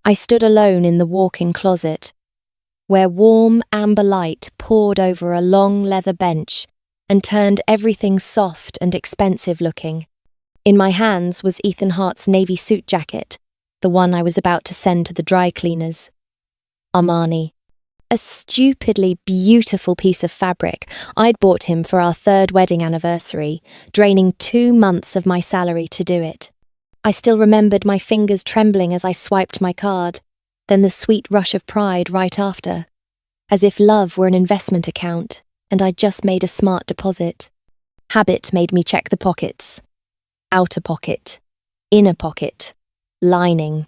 I stood alone in the walk-in closet, where warm amber light poured over a long leather bench and turned everything soft and expensive-looking. In my hands was Ethan Hart's navy suit jacket, the one I was about to send to the dry cleaners. Armani. A stupidly beautiful piece of fabric I'd bought him for our 3rd wedding anniversary, draining 2 months of my salary to do it. I still remembered my fingers trembling as I swiped my card, then the sweet rush of pride right after, as if love were an investment account and I'd just made a smart deposit. Habit made me check the pockets. Outer pocket, inner pocket, lining.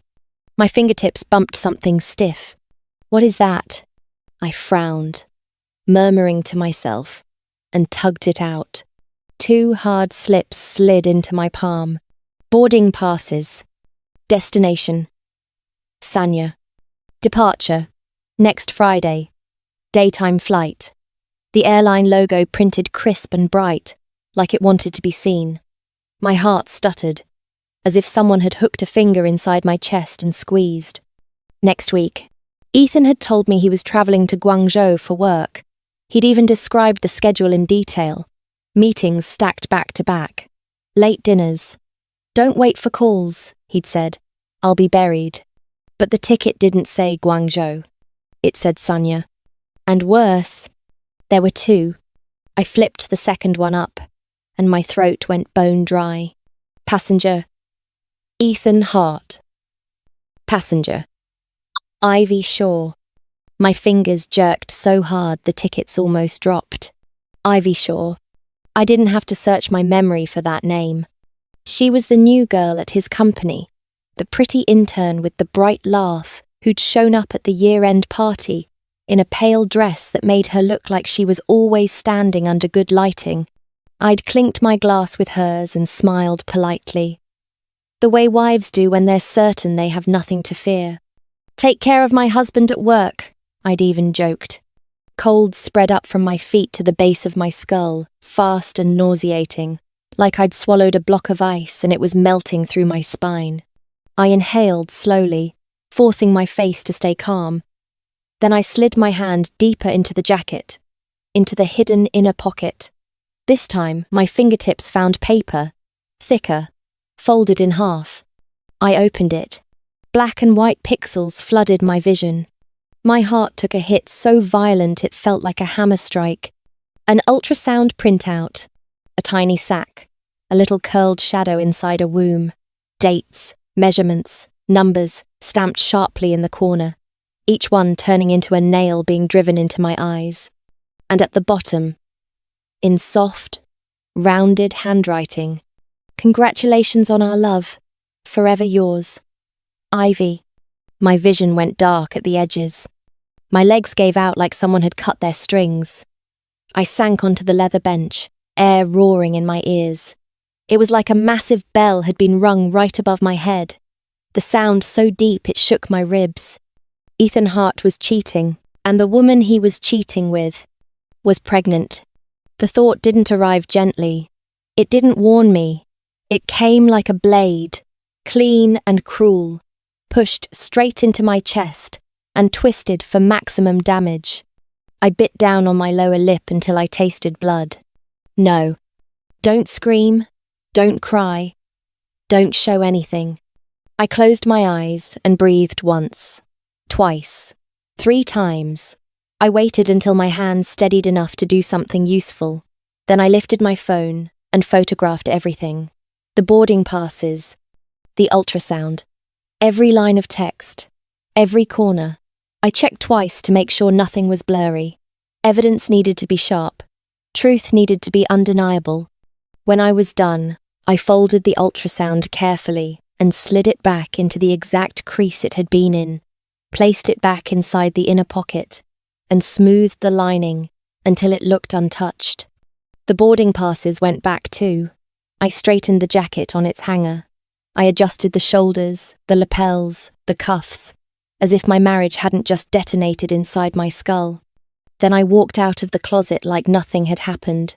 My fingertips bumped something stiff. What is that? I frowned, murmuring to myself, and tugged it out. 2 hard slips slid into my palm. Boarding passes. Destination. Sanya. Departure. Next Friday. Daytime flight. The airline logo printed crisp and bright, like it wanted to be seen. My heart stuttered, as if someone had hooked a finger inside my chest and squeezed. Next week. Ethan had told me he was travelling to Guangzhou for work. He'd even described the schedule in detail. Meetings stacked back to back. Late dinners. Don't wait for calls, he'd said. I'll be buried. But the ticket didn't say Guangzhou. It said Sanya. And worse, there were 2. I flipped the second one up, and my throat went bone dry. Passenger. Ethan Hart. Passenger. Ivy Shaw. My fingers jerked so hard the tickets almost dropped. Ivy Shaw. I didn't have to search my memory for that name. She was the new girl at his company, the pretty intern with the bright laugh who'd shown up at the year-end party in a pale dress that made her look like she was always standing under good lighting. I'd clinked my glass with hers and smiled politely. The way wives do when they're certain they have nothing to fear. Take care of my husband at work, I'd even joked. Cold spread up from my feet to the base of my skull, fast and nauseating, like I'd swallowed a block of ice and it was melting through my spine. I inhaled slowly, forcing my face to stay calm. Then I slid my hand deeper into the jacket, into the hidden inner pocket. This time, my fingertips found paper, thicker, folded in half. I opened it. Black and white pixels flooded my vision. My heart took a hit so violent it felt like a hammer strike. An ultrasound printout. A tiny sack. A little curled shadow inside a womb. Dates, measurements, numbers, stamped sharply in the corner. Each one turning into a nail being driven into my eyes. And at the bottom, in soft, rounded handwriting, congratulations on our love. Forever yours. Ivy. My vision went dark at the edges. My legs gave out like someone had cut their strings. I sank onto the leather bench, air roaring in my ears. It was like a massive bell had been rung right above my head, the sound so deep it shook my ribs. Ethan Hart was cheating, and the woman he was cheating with was pregnant. The thought didn't arrive gently. It didn't warn me. It came like a blade, clean and cruel, pushed straight into my chest and twisted for maximum damage. I bit down on my lower lip until I tasted blood. No. Don't scream. Don't cry. Don't show anything. I closed my eyes and breathed once, twice, 3 times. I waited until my hands steadied enough to do something useful. Then I lifted my phone and photographed everything. The boarding passes, the ultrasound, every line of text, every corner. I checked twice to make sure nothing was blurry. Evidence needed to be sharp. Truth needed to be undeniable. When I was done, I folded the ultrasound carefully and slid it back into the exact crease it had been in, placed it back inside the inner pocket, and smoothed the lining until it looked untouched. The boarding passes went back too. I straightened the jacket on its hanger. I adjusted the shoulders, the lapels, the cuffs, as if my marriage hadn't just detonated inside my skull. Then I walked out of the closet like nothing had happened.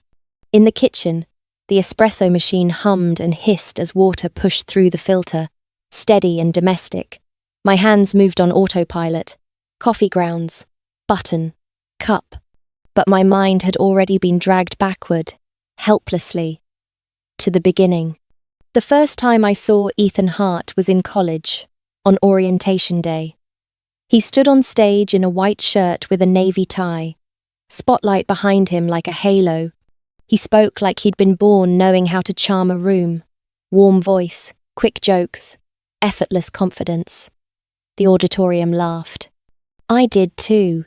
In the kitchen, the espresso machine hummed and hissed as water pushed through the filter, steady and domestic. My hands moved on autopilot. Coffee grounds, button, cup. But my mind had already been dragged backward, helplessly, to the beginning. The first time I saw Ethan Hart was in college, on orientation day. He stood on stage in a white shirt with a navy tie, spotlight behind him like a halo. He spoke like he'd been born knowing how to charm a room. Warm voice, quick jokes, effortless confidence. The auditorium laughed. I did too,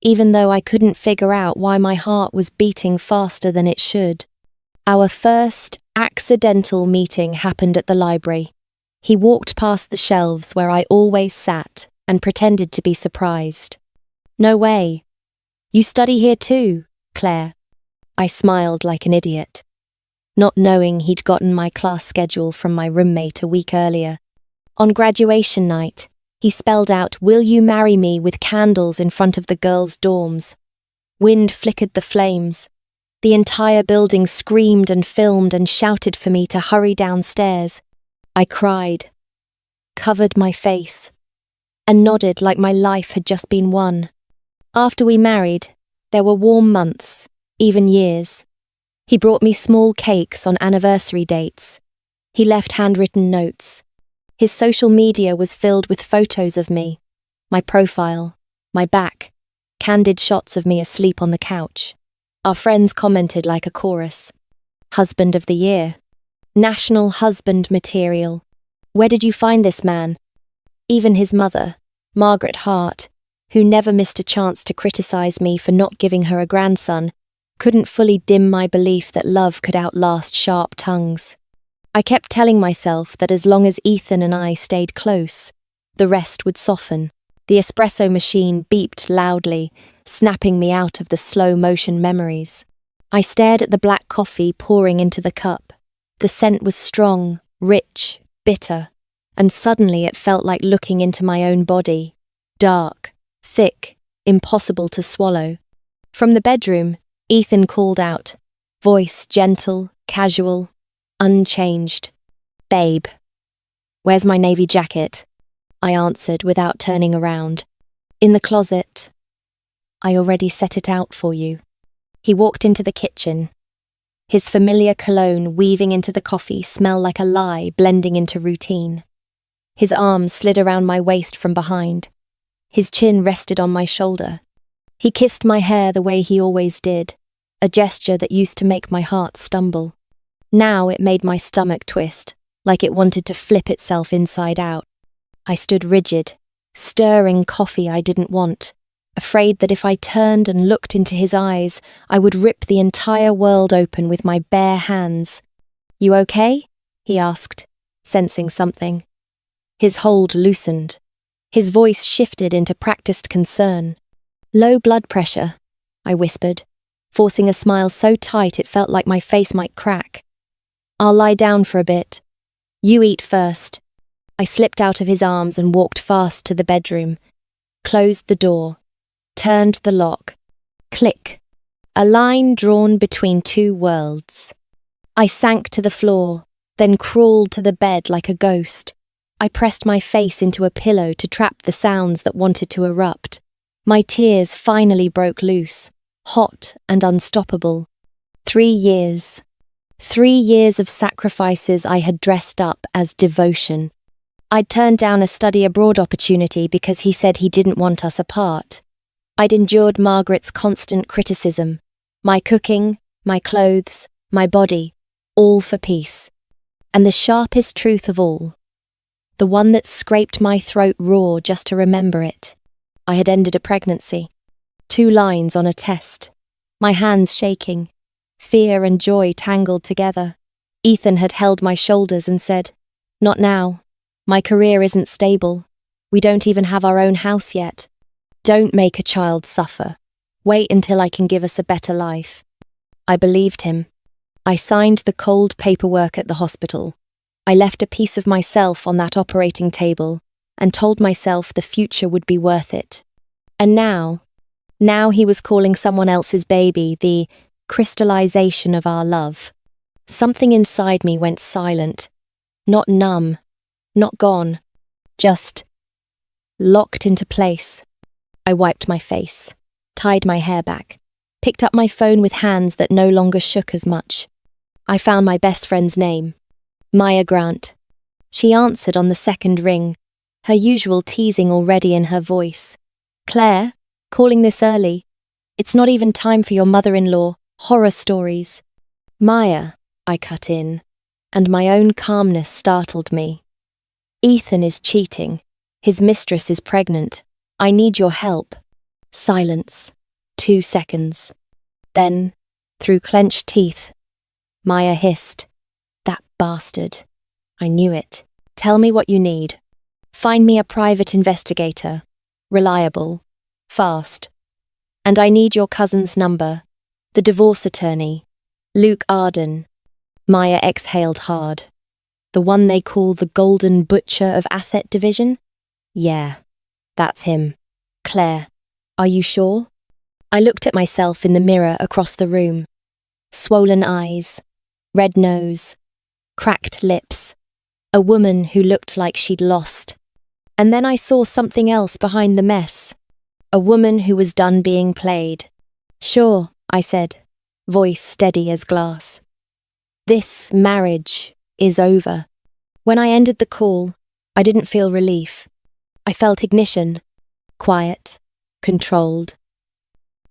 even though I couldn't figure out why my heart was beating faster than it should. Our first accidental meeting happened at the library. He walked past the shelves where I always sat and pretended to be surprised. No way. You study here too, Claire. I smiled like an idiot, not knowing he'd gotten my class schedule from my roommate a week earlier. On graduation night, he spelled out, "Will you marry me?" with candles in front of the girls' dorms. Wind flickered the flames. The entire building screamed and filmed and shouted for me to hurry downstairs. I cried, covered my face, and nodded like my life had just been won. After we married, there were warm months, even years. He brought me small cakes on anniversary dates. He left handwritten notes. His social media was filled with photos of me, my profile, my back, candid shots of me asleep on the couch. Our friends commented like a chorus. Husband of the year. National husband material. Where did you find this man? Even his mother, Margaret Hart, who never missed a chance to criticize me for not giving her a grandson, couldn't fully dim my belief that love could outlast sharp tongues. I kept telling myself that as long as Ethan and I stayed close, the rest would soften. The espresso machine beeped loudly, snapping me out of the slow-motion memories. I stared at the black coffee pouring into the cup. The scent was strong, rich, bitter, and suddenly it felt like looking into my own body. Dark, thick, impossible to swallow. From the bedroom, Ethan called out, voice gentle, casual, unchanged. "Babe, where's my navy jacket?" I answered without turning around. "In the closet. I already set it out for you." He walked into the kitchen. His familiar cologne weaving into the coffee smelled like a lie blending into routine. His arms slid around my waist from behind. His chin rested on my shoulder. He kissed my hair the way he always did, a gesture that used to make my heart stumble. Now it made my stomach twist, like it wanted to flip itself inside out. I stood rigid, stirring coffee I didn't want, afraid that if I turned and looked into his eyes, I would rip the entire world open with my bare hands. "You okay?" he asked, sensing something. His hold loosened. His voice shifted into practiced concern. "Low blood pressure," I whispered, forcing a smile so tight it felt like my face might crack. "I'll lie down for a bit. You eat first." I slipped out of his arms and walked fast to the bedroom, closed the door, turned the lock. Click. A line drawn between two worlds. I sank to the floor, then crawled to the bed like a ghost. I pressed my face into a pillow to trap the sounds that wanted to erupt. My tears finally broke loose, hot and unstoppable. 3 years. 3 years of sacrifices I had dressed up as devotion. I'd turned down a study abroad opportunity because he said he didn't want us apart. I'd endured Margaret's constant criticism. My cooking, my clothes, my body, all for peace. And the sharpest truth of all, the one that scraped my throat raw just to remember it. I had ended a pregnancy. 2 lines on a test. My hands shaking. Fear and joy tangled together. Ethan had held my shoulders and said, "Not now. My career isn't stable. We don't even have our own house yet. Don't make a child suffer. Wait until I can give us a better life." I believed him. I signed the cold paperwork at the hospital. I left a piece of myself on that operating table and told myself the future would be worth it. And now he was calling someone else's baby the crystallization of our love. Something inside me went silent. Not numb, not gone, just locked into place. I wiped my face, tied my hair back, picked up my phone with hands that no longer shook as much. I found my best friend's name, Maya Grant. She answered on the second ring, her usual teasing already in her voice. "Claire, calling this early. It's not even time for your mother-in-law horror stories." "Maya," I cut in, and my own calmness startled me. "Ethan is cheating. His mistress is pregnant. I need your help." Silence. 2 seconds. Then, through clenched teeth, Maya hissed, "That bastard. I knew it. Tell me what you need. Find me a private investigator. Reliable. Fast. And I need your cousin's number. The divorce attorney. Luke Arden." Maya exhaled hard. "The one they call the Golden Butcher of Asset Division?" "Yeah, that's him." "Claire, are you sure?" I looked at myself in the mirror across the room. Swollen eyes, red nose, cracked lips. A woman who looked like she'd lost. And then I saw something else behind the mess. A woman who was done being played. "Sure," I said, voice steady as glass. "This marriage is over." When I ended the call, I didn't feel relief. I felt ignition. Quiet, controlled.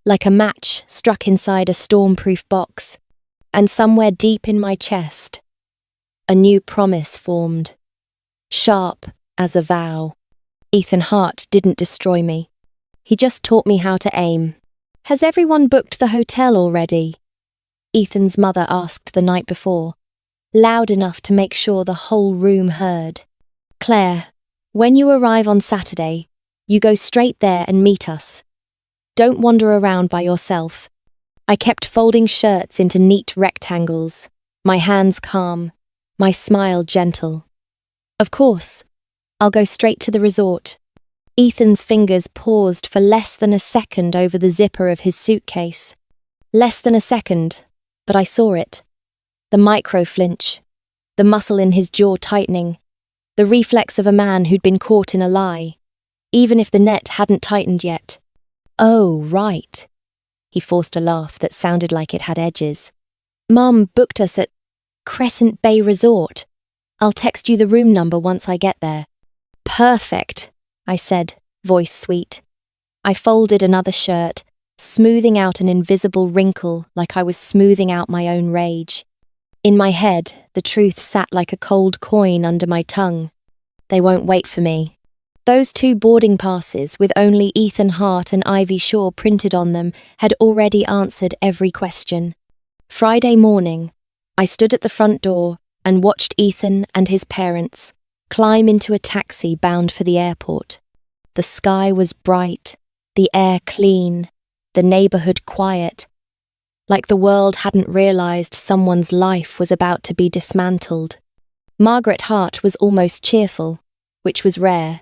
Like a match struck inside a storm-proof box. And somewhere deep in my chest, a new promise formed. Sharp as a vow. Ethan Hart didn't destroy me. He just taught me how to aim. "Has everyone booked the hotel already?" Ethan's mother asked the night before, loud enough to make sure the whole room heard. "Claire, when you arrive on Saturday, you go straight there and meet us. Don't wander around by yourself." I kept folding shirts into neat rectangles, my hands calm, my smile gentle. "Of course, I'll go straight to the resort." Ethan's fingers paused for less than a second over the zipper of his suitcase. Less than a second, but I saw it. The micro-flinch, the muscle in his jaw tightening, the reflex of a man who'd been caught in a lie, even if the net hadn't tightened yet. "Oh, right." He forced a laugh that sounded like it had edges. "Mum booked us at Crescent Bay Resort. I'll text you the room number once I get there." "Perfect," I said, voice sweet. I folded another shirt, smoothing out an invisible wrinkle like I was smoothing out my own rage. In my head, the truth sat like a cold coin under my tongue. They won't wait for me. Those 2 boarding passes with only Ethan Hart and Ivy Shaw printed on them had already answered every question. Friday morning, I stood at the front door and watched Ethan and his parents climb into a taxi bound for the airport. The sky was bright, the air clean, the neighborhood quiet, like the world hadn't realized someone's life was about to be dismantled. Margaret Hart was almost cheerful, which was rare.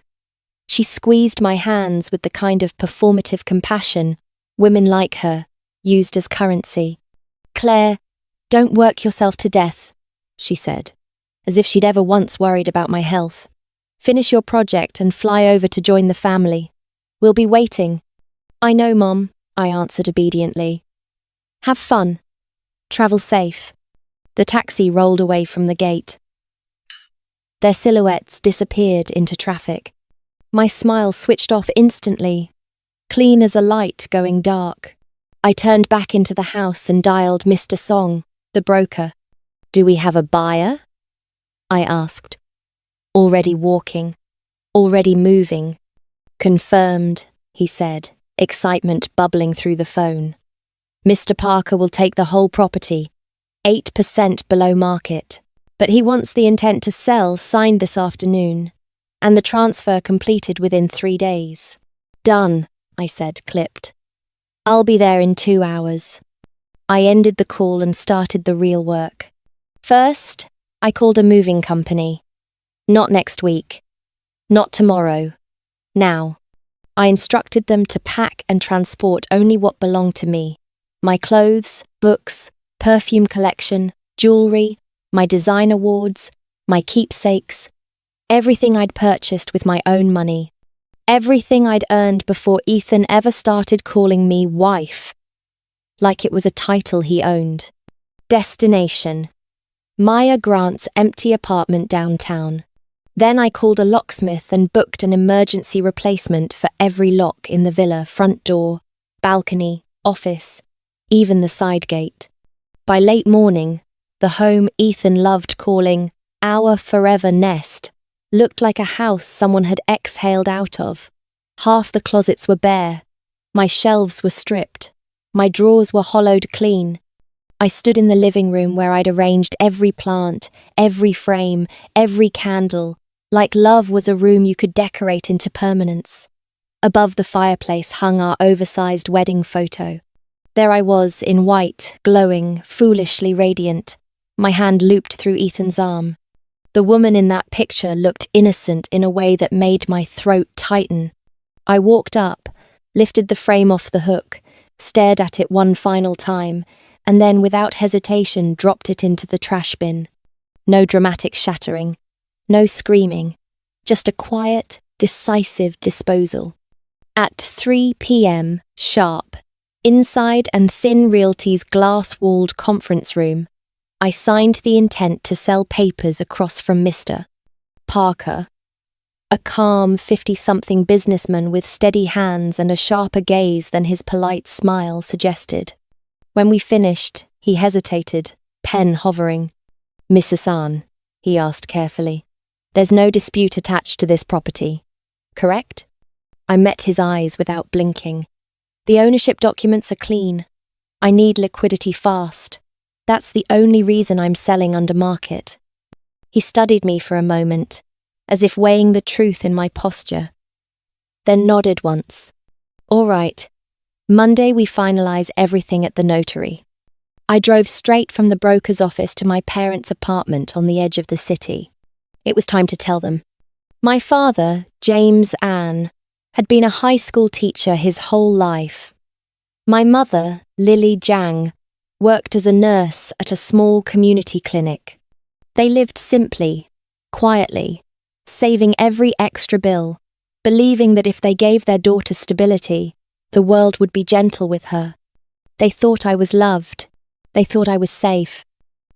She squeezed my hands with the kind of performative compassion women like her used as currency. "Claire, don't work yourself to death," she said, as if she'd ever once worried about my health. "Finish your project and fly over to join the family. We'll be waiting." "I know, Mom," I answered obediently. "Have fun. Travel safe." The taxi rolled away from the gate. Their silhouettes disappeared into traffic. My smile switched off instantly, clean as a light going dark. I turned back into the house and dialed Mr. Song, the broker. "Do we have a buyer?" I asked. "Already walking, already moving." "Confirmed," he said, excitement bubbling through the phone. "Mr. Parker will take the whole property, 8% below market, but he wants the intent to sell signed this afternoon, and the transfer completed within 3 days." "Done," I said, clipped. "I'll be there in 2 hours." I ended the call and started the real work. First, I called a moving company. Not next week. Not tomorrow. Now. I instructed them to pack and transport only what belonged to me. My clothes, books, perfume collection, jewelry, my design awards, my keepsakes, everything I'd purchased with my own money. Everything I'd earned before Ethan ever started calling me wife. Like it was a title he owned. Destination: Maya Grant's empty apartment downtown. Then I called a locksmith and booked an emergency replacement for every lock in the villa: front door, balcony, office, even the side gate. By late morning, the home Ethan loved calling our forever nest looked like a house someone had exhaled out of. Half the closets were bare. My shelves were stripped. My drawers were hollowed clean. I stood in the living room where I'd arranged every plant, every frame, every candle, like love was a room you could decorate into permanence. Above the fireplace hung our oversized wedding photo. There I was, in white, glowing, foolishly radiant, my hand looped through Ethan's arm. The woman in that picture looked innocent in a way that made my throat tighten. I walked up, lifted the frame off the hook, stared at it one final time, and then without hesitation dropped it into the trash bin. No dramatic shattering, no screaming, just a quiet, decisive disposal. At 3 p.m. sharp, inside and Thin Realty's glass-walled conference room, I signed the intent to sell papers across from Mr. Parker, a calm 50-something businessman with steady hands and a sharper gaze than his polite smile suggested. When we finished, he hesitated, pen hovering. "Mrs. Ahn," he asked carefully, "there's no dispute attached to this property, correct?" I met his eyes without blinking. "The ownership documents are clean. I need liquidity fast. That's the only reason I'm selling under market." He studied me for a moment, as if weighing the truth in my posture, then nodded once. "All right. Monday we finalize everything at the notary." I drove straight from the broker's office to my parents' apartment on the edge of the city. It was time to tell them. My father, James Ahn, had been a high school teacher his whole life. My mother, Lily Jang, worked as a nurse at a small community clinic. They lived simply, quietly, saving every extra bill, believing that if they gave their daughter stability, the world would be gentle with her. They thought I was loved. They thought I was safe.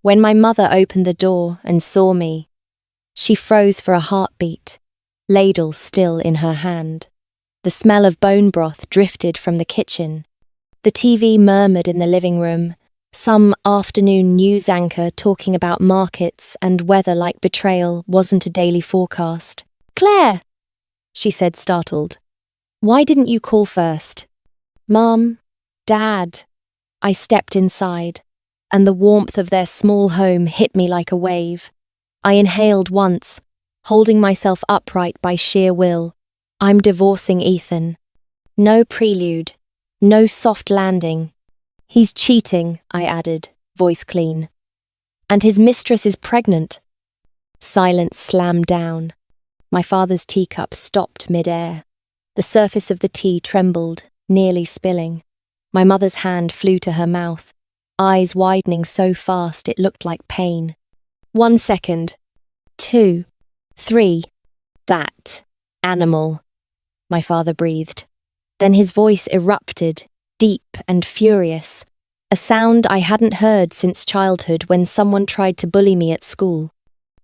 When my mother opened the door and saw me, she froze for a heartbeat, ladle still in her hand. The smell of bone broth drifted from the kitchen. The TV murmured in the living room, some afternoon news anchor talking about markets and weather like betrayal wasn't a daily forecast. "Claire," she said, startled. "Why didn't you call first?" "Mom, Dad." I stepped inside, and the warmth of their small home hit me like a wave. I inhaled once, holding myself upright by sheer will. I'm divorcing Ethan. No prelude, no soft landing. "He's cheating," I added, voice clean. "And his mistress is pregnant." Silence slammed down. My father's teacup stopped mid-air. The surface of the tea trembled, nearly spilling. My mother's hand flew to her mouth, eyes widening so fast it looked like pain. "1 second. 2. 3. That animal," my father breathed. Then his voice erupted, deep and furious, a sound I hadn't heard since childhood when someone tried to bully me at school.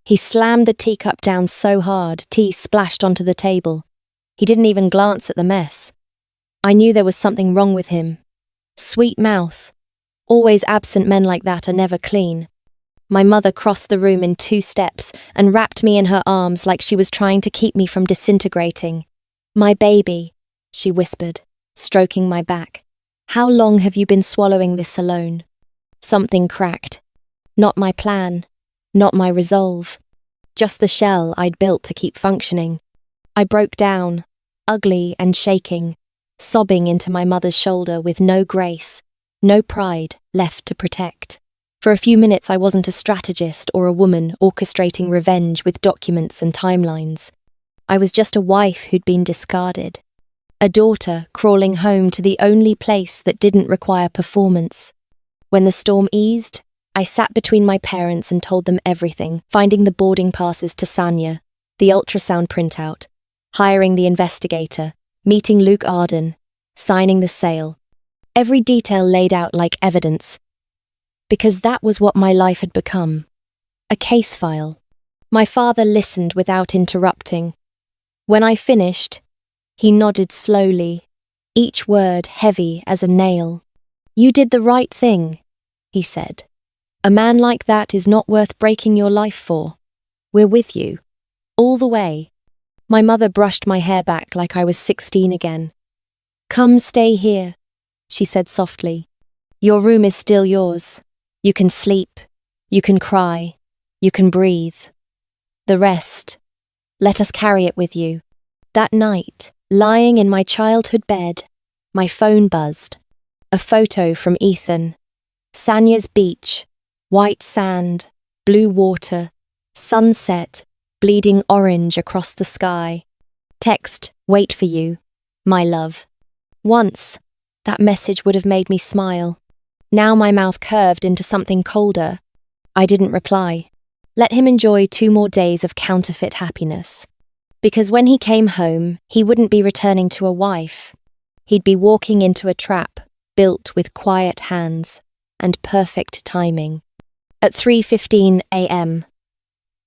He slammed the teacup down so hard, tea splashed onto the table. He didn't even glance at the mess. I knew there was something wrong with him. Sweet mouth. Always absent men like that are never clean. My mother crossed the room in 2 steps and wrapped me in her arms like she was trying to keep me from disintegrating. "My baby," she whispered, stroking my back. "How long have you been swallowing this alone?" Something cracked. Not my plan, not my resolve, just the shell I'd built to keep functioning. I broke down, ugly and shaking, sobbing into my mother's shoulder with no grace, no pride left to protect. For a few minutes I wasn't a strategist or a woman orchestrating revenge with documents and timelines. I was just a wife who'd been discarded. A daughter crawling home to the only place that didn't require performance. When the storm eased, I sat between my parents and told them everything, finding the boarding passes to Sanya, the ultrasound printout, hiring the investigator, meeting Luke Arden, signing the sale. Every detail laid out like evidence. Because that was what my life had become. A case file. My father listened without interrupting. When I finished, he nodded slowly, each word heavy as a nail. "You did the right thing," he said. "A man like that is not worth breaking your life for. We're with you. All the way." My mother brushed my hair back like I was 16 again. "Come stay here," she said softly. "Your room is still yours. You can sleep. You can cry. You can breathe. The rest, let us carry it with you." That night, lying in my childhood bed, my phone buzzed. A photo from Ethan. Sanya's beach, white sand, blue water, sunset, bleeding orange across the sky. Text, "Wait for you, my love." Once, that message would have made me smile. Now my mouth curved into something colder. I didn't reply. Let him enjoy 2 more days of counterfeit happiness. Because when he came home, he wouldn't be returning to a wife. He'd be walking into a trap built with quiet hands and perfect timing. At 3:15 a.m.,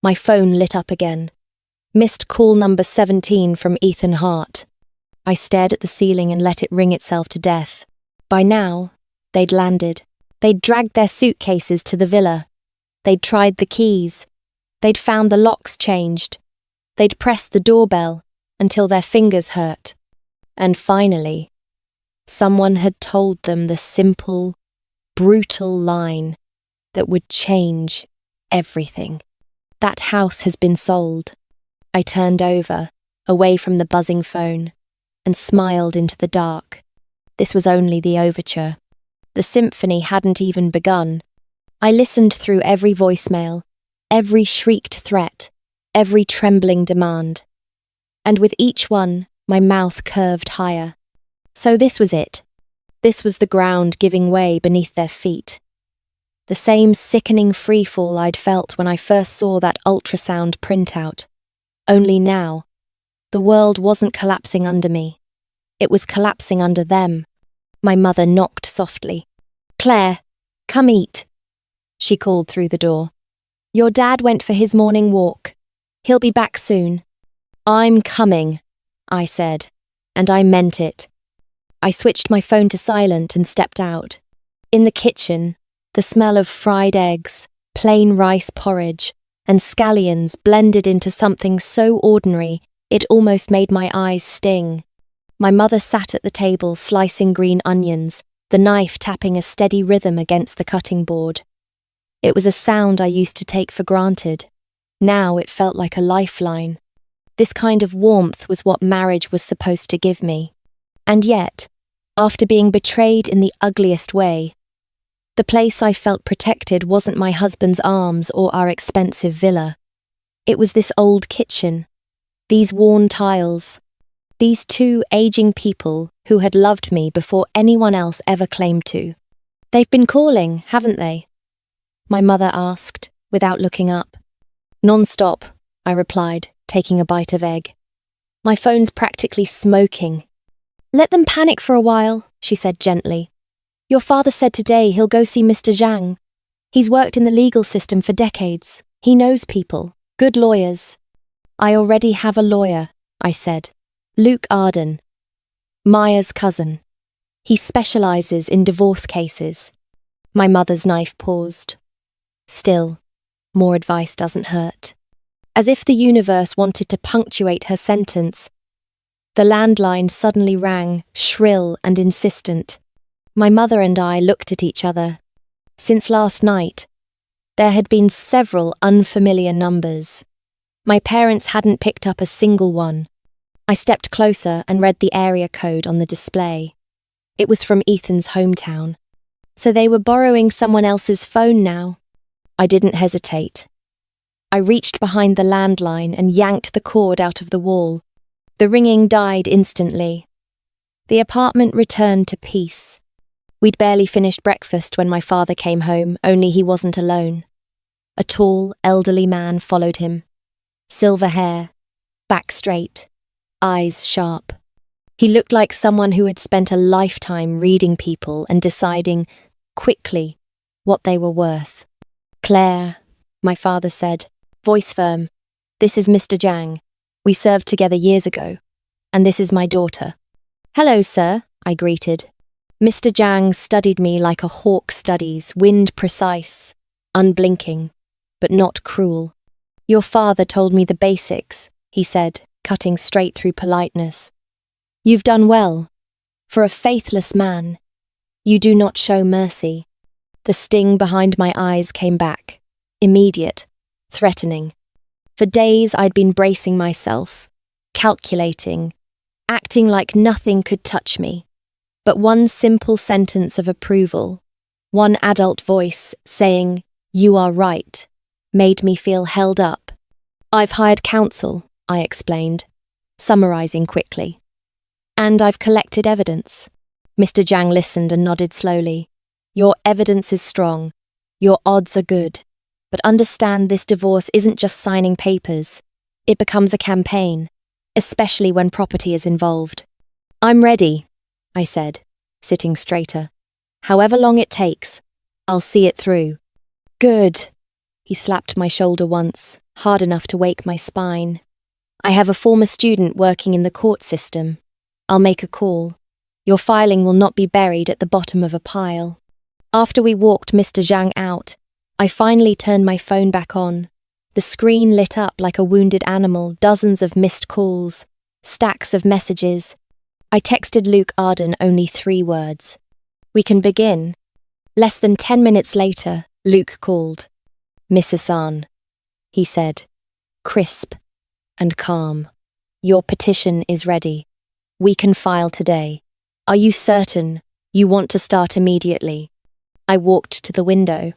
my phone lit up again. Missed call number 17 from Ethan Hart. I stared at the ceiling and let it ring itself to death. By now, they'd landed. They'd dragged their suitcases to the villa. They'd tried the keys. They'd found the locks changed. They'd pressed the doorbell until their fingers hurt. And finally, someone had told them the simple, brutal line that would change everything. "That house has been sold." I turned over, away from the buzzing phone, and smiled into the dark. This was only the overture. The symphony hadn't even begun. I listened through every voicemail, every shrieked threat, every trembling demand. And with each one, my mouth curved higher. So this was it. This was the ground giving way beneath their feet. The same sickening freefall I'd felt when I first saw that ultrasound printout. Only now, the world wasn't collapsing under me. It was collapsing under them. My mother knocked softly. "Claire, come eat," she called through the door. "Your dad went for his morning walk. He'll be back soon." "I'm coming," I said, and I meant it. I switched my phone to silent and stepped out. In the kitchen, the smell of fried eggs, plain rice porridge, and scallions blended into something so ordinary it almost made my eyes sting. My mother sat at the table slicing green onions, the knife tapping a steady rhythm against the cutting board. It was a sound I used to take for granted. Now it felt like a lifeline. This kind of warmth was what marriage was supposed to give me. And yet, after being betrayed in the ugliest way, the place I felt protected wasn't my husband's arms or our expensive villa. It was this old kitchen, these worn tiles, these 2 aging people who had loved me before anyone else ever claimed to. "They've been calling, haven't they?" my mother asked, without looking up. "Non-stop," I replied, taking a bite of egg. "My phone's practically smoking." "Let them panic for a while," she said gently. "Your father said today he'll go see Mr. Zhang. He's worked in the legal system for decades. He knows people, good lawyers." "I already have a lawyer," I said. "Luke Arden, Maya's cousin. He specializes in divorce cases." My mother's knife paused. Still, more advice doesn't hurt. As if the universe wanted to punctuate her sentence, the landline suddenly rang, shrill and insistent. My mother and I looked at each other. Since last night, there had been several unfamiliar numbers. My parents hadn't picked up a single one. I stepped closer and read the area code on the display. It was from Ethan's hometown. So they were borrowing someone else's phone now. I didn't hesitate. I reached behind the landline and yanked the cord out of the wall. The ringing died instantly. The apartment returned to peace. We'd barely finished breakfast when my father came home, only he wasn't alone. A tall, elderly man followed him. Silver hair, back straight, eyes sharp. He looked like someone who had spent a lifetime reading people and deciding, quickly, what they were worth. "Claire," my father said, voice firm, "this is Mr. Jiang. We served together years ago, and this is my daughter." "Hello, sir," I greeted. Mr. Jiang studied me like a hawk studies, wind precise, unblinking, but not cruel. "Your father told me the basics," he said, cutting straight through politeness. "You've done well. For a faithless man, you do not show mercy." The sting behind my eyes came back, immediate, threatening. For days I'd been bracing myself, calculating, acting like nothing could touch me. But one simple sentence of approval, one adult voice saying, "You are right," made me feel held up. "I've hired counsel," I explained, summarizing quickly. "And I've collected evidence." Mr. Jiang listened and nodded slowly. "Your evidence is strong. Your odds are good. But understand this divorce isn't just signing papers. It becomes a campaign, especially when property is involved." "I'm ready," I said, sitting straighter. "However long it takes, I'll see it through." "Good." He slapped my shoulder once, hard enough to wake my spine. "I have a former student working in the court system. I'll make a call. Your filing will not be buried at the bottom of a pile." After we walked Mr. Jiang out, I finally turned my phone back on. The screen lit up like a wounded animal, dozens of missed calls, stacks of messages. I texted Luke Arden only 3 words. "We can begin." Less than 10 minutes later, Luke called. "Miss Hassan," he said, crisp and calm. "Your petition is ready. We can file today. Are you certain you want to start immediately?" I walked to the window.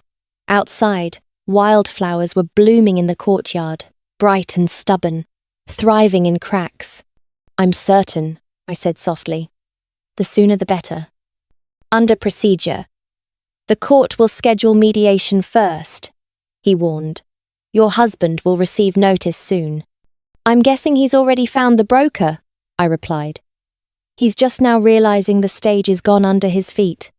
Outside, wildflowers were blooming in the courtyard, bright and stubborn, thriving in cracks. "I'm certain," I said softly. "The sooner the better." "Under procedure. The court will schedule mediation first," he warned. "Your husband will receive notice soon." "I'm guessing he's already found the broker," I replied. "He's just now realizing the stage is gone under his feet."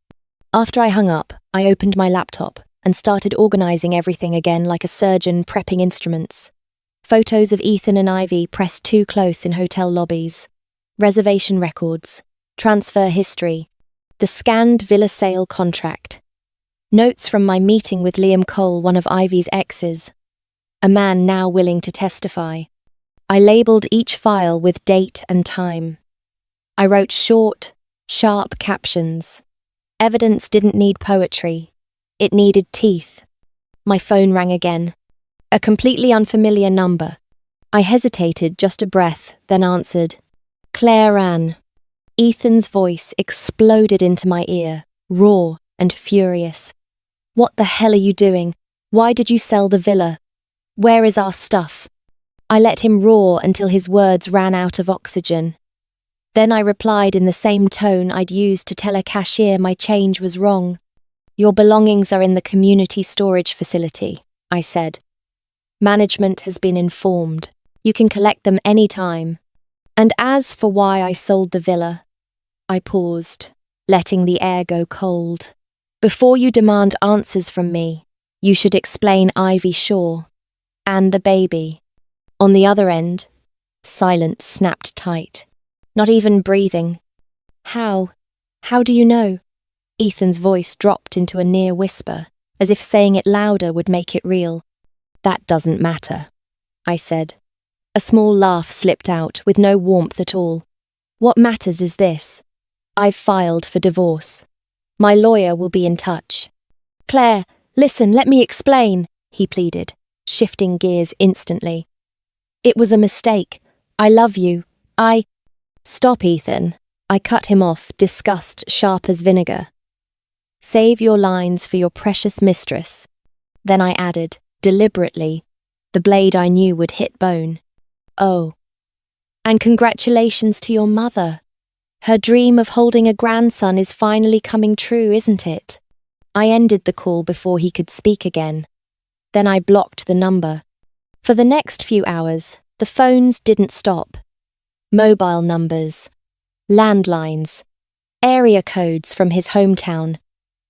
After I hung up, I opened my laptop and started organizing everything again like a surgeon prepping instruments. Photos of Ethan and Ivy pressed too close in hotel lobbies. Reservation records. Transfer history. The scanned villa sale contract. Notes from my meeting with Liam Cole, one of Ivy's exes. A man now willing to testify. I labelled each file with date and time. I wrote short, sharp captions. Evidence didn't need poetry. It needed teeth. My phone rang again. A completely unfamiliar number. I hesitated just a breath, then answered. "Claire Ann." Ethan's voice exploded into my ear, raw and furious. "What the hell are you doing? Why did you sell the villa? Where is our stuff?" I let him roar until his words ran out of oxygen. Then I replied in the same tone I'd used to tell a cashier my change was wrong. "Your belongings are in the community storage facility," I said. "Management has been informed. You can collect them any time. And as for why I sold the villa," I paused, letting the air go cold. "Before you demand answers from me, you should explain Ivy Shaw and the baby." On the other end, silence snapped tight. Not even breathing. How do you know?" Ethan's voice dropped into a near whisper, as if saying it louder would make it real. "That doesn't matter," I said. A small laugh slipped out, with no warmth at all. "What matters is this. I've filed for divorce. My lawyer will be in touch." "Claire, listen, let me explain," he pleaded, shifting gears instantly. "It was a mistake. I love you. Stop, Ethan." I cut him off, disgust sharp as vinegar. "Save your lines for your precious mistress." Then I added, deliberately, the blade I knew would hit bone. "Oh, and congratulations to your mother. Her dream of holding a grandson is finally coming true, isn't it?" I ended the call before he could speak again. Then I blocked the number. For the next few hours, the phones didn't stop. Mobile numbers, landlines, area codes from his hometown,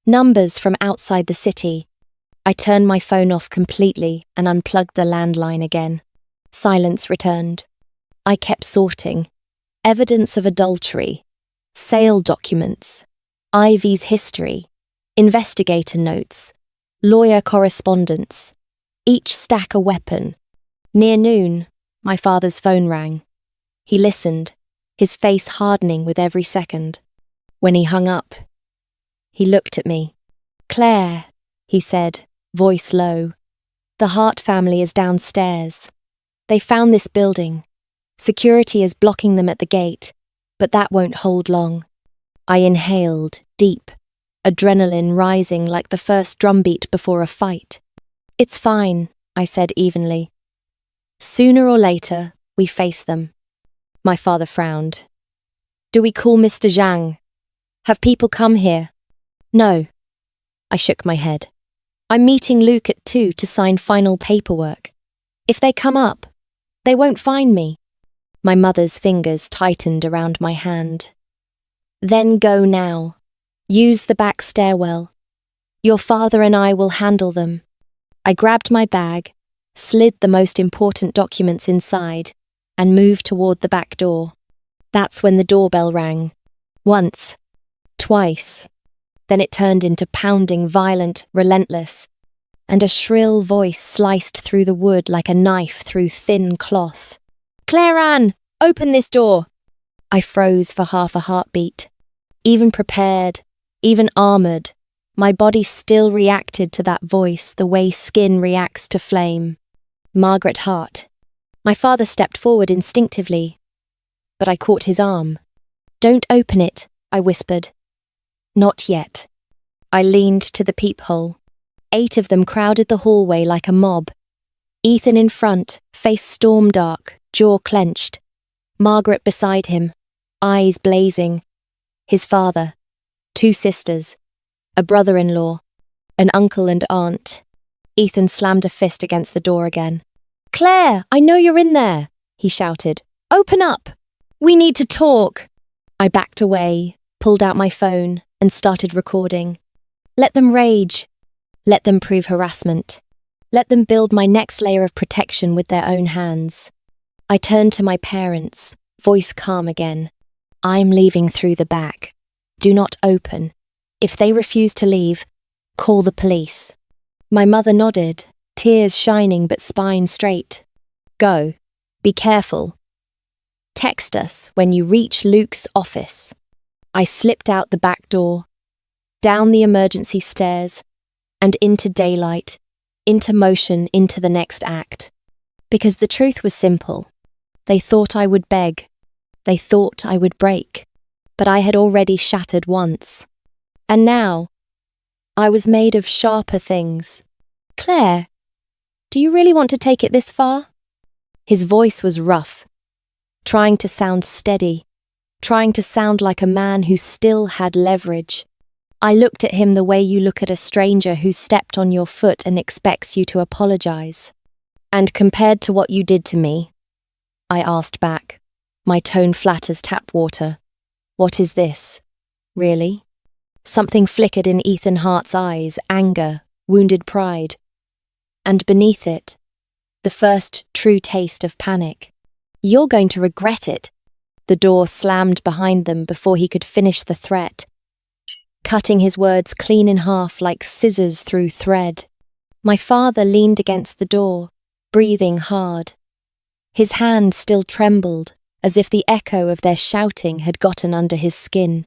numbers from outside the city. I turned my phone off completely and unplugged the landline again. Silence returned. I kept sorting. Evidence of adultery, sale documents, Ivy's history, investigator notes, lawyer correspondence, each stack a weapon. Near noon, my father's phone rang. He listened, his face hardening with every second. When he hung up, he looked at me. "Claire," he said, voice low. "The Hart family is downstairs. They found this building. Security is blocking them at the gate, but that won't hold long." I inhaled, deep, adrenaline rising like the first drumbeat before a fight. "It's fine," I said evenly. "Sooner or later, we face them." My father frowned. "Do we call Mr. Zhang? Have people come here?" "No." I shook my head. "I'm meeting Luke at 2 to sign final paperwork. If they come up, they won't find me." My mother's fingers tightened around my hand. "Then go now. Use the back stairwell. Your father and I will handle them." I grabbed my bag, slid the most important documents inside, and moved toward the back door. That's when the doorbell rang. Once. Twice. Then it turned into pounding, violent, relentless, and a shrill voice sliced through the wood like a knife through thin cloth. "Claire Ann, open this door!" I froze for half a heartbeat. Even prepared, even armoured, my body still reacted to that voice the way skin reacts to flame. Margaret Hart. My father stepped forward instinctively, but I caught his arm. "Don't open it," I whispered. "Not yet." I leaned to the peephole. 8 of them crowded the hallway like a mob. Ethan in front, face storm-dark, jaw clenched. Margaret beside him, eyes blazing. His father, 2 sisters, a brother-in-law, an uncle and aunt. Ethan slammed a fist against the door again. "Claire, I know you're in there," he shouted. "Open up! We need to talk." I backed away, pulled out my phone, and started recording. Let them rage. Let them prove harassment. Let them build my next layer of protection with their own hands. I turned to my parents, voice calm again. "I'm leaving through the back. Do not open. If they refuse to leave, call the police." My mother nodded, tears shining but spine straight. "Go. Be careful. Text us when you reach Luke's office." I slipped out the back door, down the emergency stairs, and into daylight, into motion, into the next act. Because the truth was simple. They thought I would beg. They thought I would break. But I had already shattered once. And now, I was made of sharper things. "Claire, do you really want to take it this far?" His voice was rough, trying to sound steady, trying to sound like a man who still had leverage. I looked at him the way you look at a stranger who stepped on your foot and expects you to apologize. "And compared to what you did to me," I asked back, my tone flat as tap water, "what is this? Really?" Something flickered in Ethan Hart's eyes, anger, wounded pride. And beneath it, the first true taste of panic. "You're going to regret it." The door slammed behind them before he could finish the threat, cutting his words clean in half like scissors through thread. My father leaned against the door, breathing hard. His hand still trembled, as if the echo of their shouting had gotten under his skin.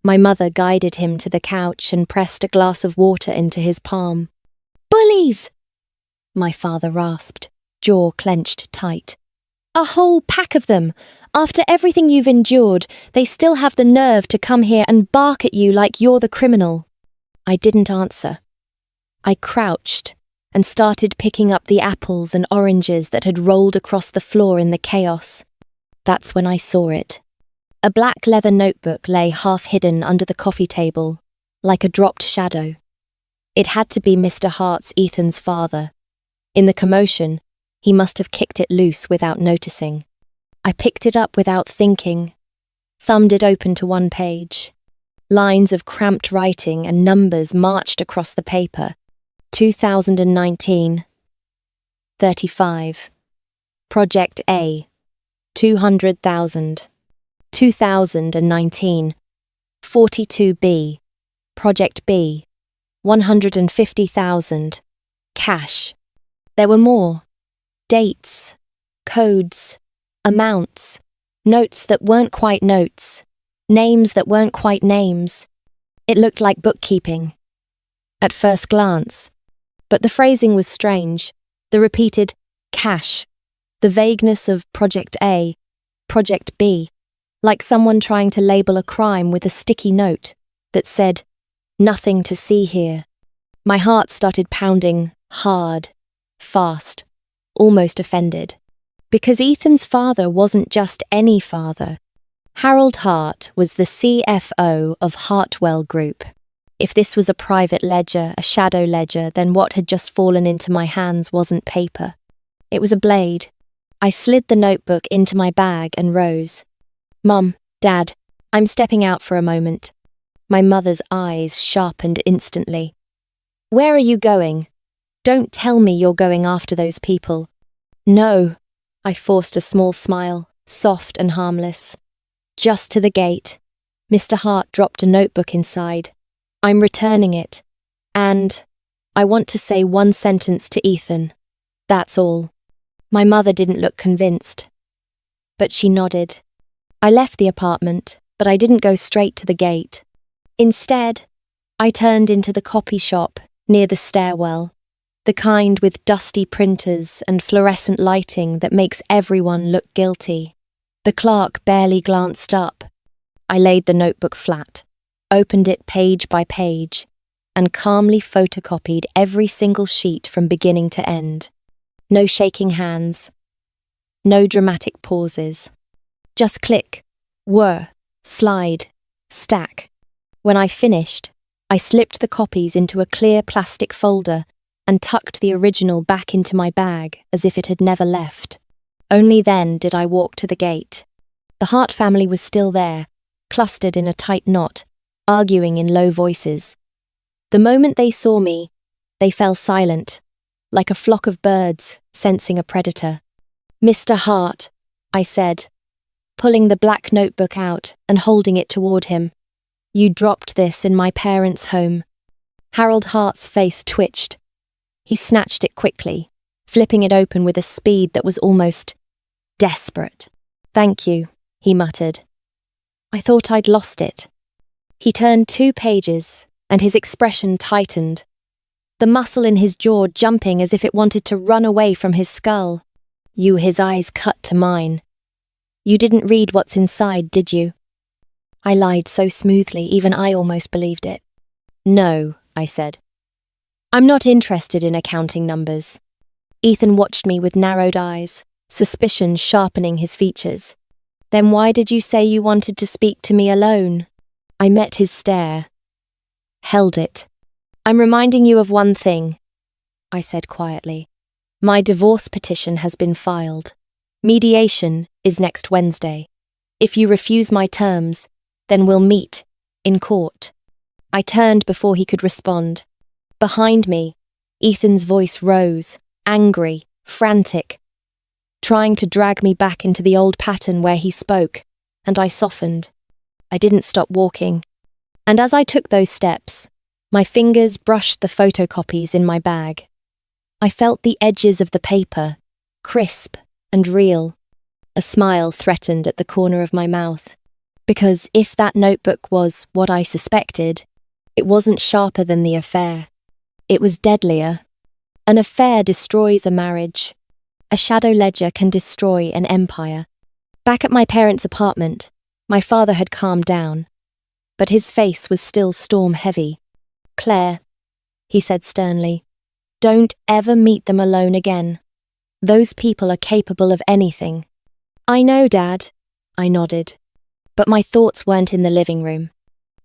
My mother guided him to the couch and pressed a glass of water into his palm. "Bullies!" my father rasped, jaw clenched tight. "A whole pack of them! After everything you've endured, they still have the nerve to come here and bark at you like you're the criminal." I didn't answer. I crouched and started picking up the apples and oranges that had rolled across the floor in the chaos. That's when I saw it. A black leather notebook lay half hidden under the coffee table, like a dropped shadow. It had to be Mr. Hart's Ethan's father. In the commotion, he must have kicked it loose without noticing. I picked it up without thinking, thumbed it open to one page. Lines of cramped writing and numbers marched across the paper. 2019. 35. Project A. 200,000. 2019. 42B. Project B. 150,000. Cash. There were more. Dates. Codes. Amounts. Notes that weren't quite notes. Names that weren't quite names. It looked like bookkeeping. At first glance. But the phrasing was strange. The repeated cash. The vagueness of Project A. Project B. Like someone trying to label a crime with a sticky note that said, "Nothing to see here." My heart started pounding hard, fast, almost offended. Because Ethan's father wasn't just any father. Harold Hart was the CFO of Hartwell Group. If this was a private ledger, a shadow ledger, then what had just fallen into my hands wasn't paper. It was a blade. I slid the notebook into my bag and rose. "Mum, Dad, I'm stepping out for a moment." My mother's eyes sharpened instantly. "Where are you going? Don't tell me you're going after those people." "No," I forced a small smile, soft and harmless. "Just to the gate." Mr. Hart dropped a notebook inside. "I'm returning it. And I want to say one sentence to Ethan. That's all." My mother didn't look convinced, but she nodded. I left the apartment, but I didn't go straight to the gate. Instead, I turned into the copy shop near the stairwell, the kind with dusty printers and fluorescent lighting that makes everyone look guilty. The clerk barely glanced up. I laid the notebook flat, opened it page by page, and calmly photocopied every single sheet from beginning to end. No shaking hands, no dramatic pauses. Just click, whir, slide, stack. When I finished, I slipped the copies into a clear plastic folder and tucked the original back into my bag as if it had never left. Only then did I walk to the gate. The Hart family was still there, clustered in a tight knot, arguing in low voices. The moment they saw me, they fell silent, like a flock of birds sensing a predator. "Mr. Hart," I said, pulling the black notebook out and holding it toward him. "You dropped this in my parents' home." Harold Hart's face twitched. He snatched it quickly, flipping it open with a speed that was almost desperate. "Thank you," he muttered. "I thought I'd lost it." He turned 2 pages, and his expression tightened, the muscle in his jaw jumping as if it wanted to run away from his skull. His eyes cut to mine. "You didn't read what's inside, did you?" I lied so smoothly, even I almost believed it. "No," I said. "I'm not interested in accounting numbers." Ethan watched me with narrowed eyes, suspicion sharpening his features. "Then why did you say you wanted to speak to me alone?" I met his stare. Held it. "I'm reminding you of one thing," I said quietly. "My divorce petition has been filed. Mediation is next Wednesday. If you refuse my terms, then we'll meet in court." I turned before he could respond. Behind me, Ethan's voice rose, angry, frantic, trying to drag me back into the old pattern where he spoke, and I softened. I didn't stop walking. And as I took those steps, my fingers brushed the photocopies in my bag. I felt the edges of the paper, crisp and real. A smile threatened at the corner of my mouth. Because if that notebook was what I suspected, it wasn't sharper than the affair. It was deadlier. An affair destroys a marriage. A shadow ledger can destroy an empire. Back at my parents' apartment, my father had calmed down, but his face was still storm-heavy. "Claire," he said sternly, "don't ever meet them alone again. Those people are capable of anything." "I know, Dad," I nodded. But my thoughts weren't in the living room.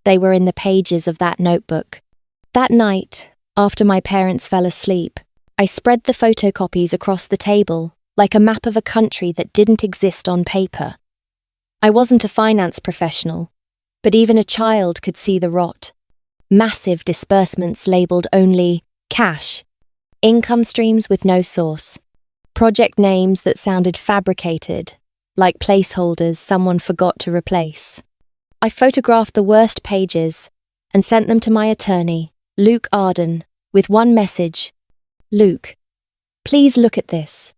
They were in the pages of that notebook. That night, after my parents fell asleep, I spread the photocopies across the table, like a map of a country that didn't exist on paper. I wasn't a finance professional, but even a child could see the rot. Massive disbursements labelled only cash, income streams with no source, project names that sounded fabricated, like placeholders someone forgot to replace. I photographed the worst pages and sent them to my attorney, Luke Arden, with one message. Luke, please look at this.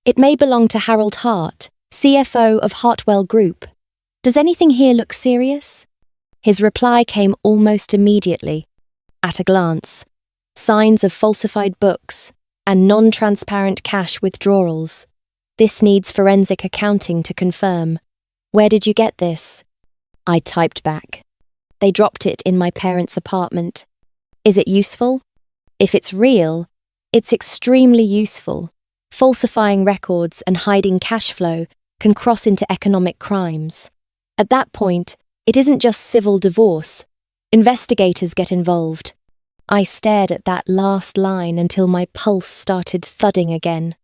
It may belong to Harold Hart, CFO of Hartwell Group. Does anything here look serious? His reply came almost immediately. At a glance, signs of falsified books and non-transparent cash withdrawals. This needs forensic accounting to confirm. Where did you get this? I typed back. They dropped it in my parents' apartment. Is it useful? If it's real, it's extremely useful. Falsifying records and hiding cash flow can cross into economic crimes. At that point, it isn't just civil divorce. Investigators get involved. I stared at that last line until my pulse started thudding again.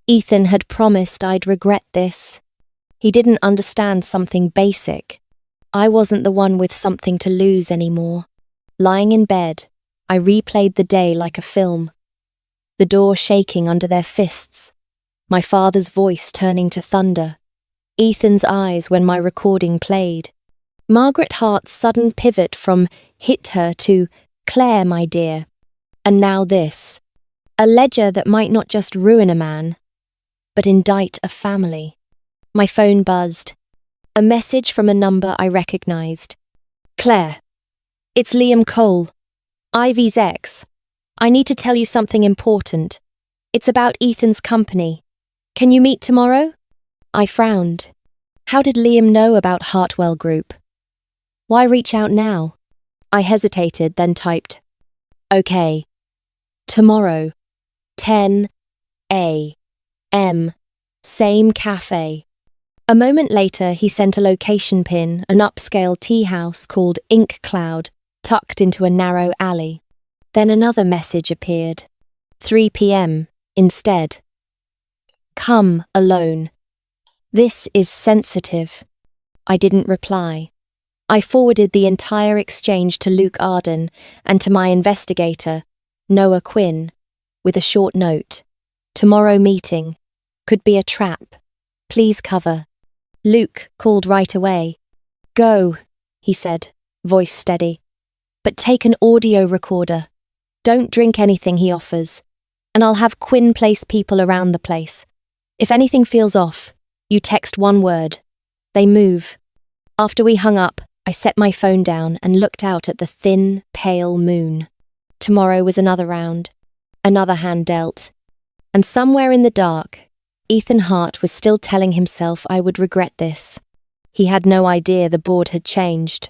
Ethan had promised I'd regret this. He didn't understand something basic. I wasn't the one with something to lose anymore. Lying in bed, I replayed the day like a film. The door shaking under their fists. My father's voice turning to thunder. Ethan's eyes when my recording played. Margaret Hart's sudden pivot from hit her to Claire, my dear. And now this. A ledger that might not just ruin a man, but indict a family. My phone buzzed. A message from a number I recognized. Claire, it's Liam Cole, Ivy's ex. I need to tell you something important. It's about Ethan's company. Can you meet tomorrow? I frowned. How did Liam know about Hartwell Group? Why reach out now? I hesitated, then typed. Okay. Tomorrow, 10 a.m. Same cafe. A moment later, he sent a location pin, an upscale tea house called Ink Cloud, tucked into a narrow alley. Then another message appeared. 3 p.m. instead. Come alone. This is sensitive. I didn't reply. I forwarded the entire exchange to Luke Arden and to my investigator, Noah Quinn, with a short note. Tomorrow meeting. Could be a trap. Please cover. Luke called right away. Go, he said, voice steady. But take an audio recorder. Don't drink anything he offers. And I'll have Quinn place people around the place. If anything feels off, you text one word. They move. After we hung up, I set my phone down and looked out at the thin, pale moon. Tomorrow was another round. Another hand dealt. And somewhere in the dark, Ethan Hart was still telling himself I would regret this. He had no idea the board had changed.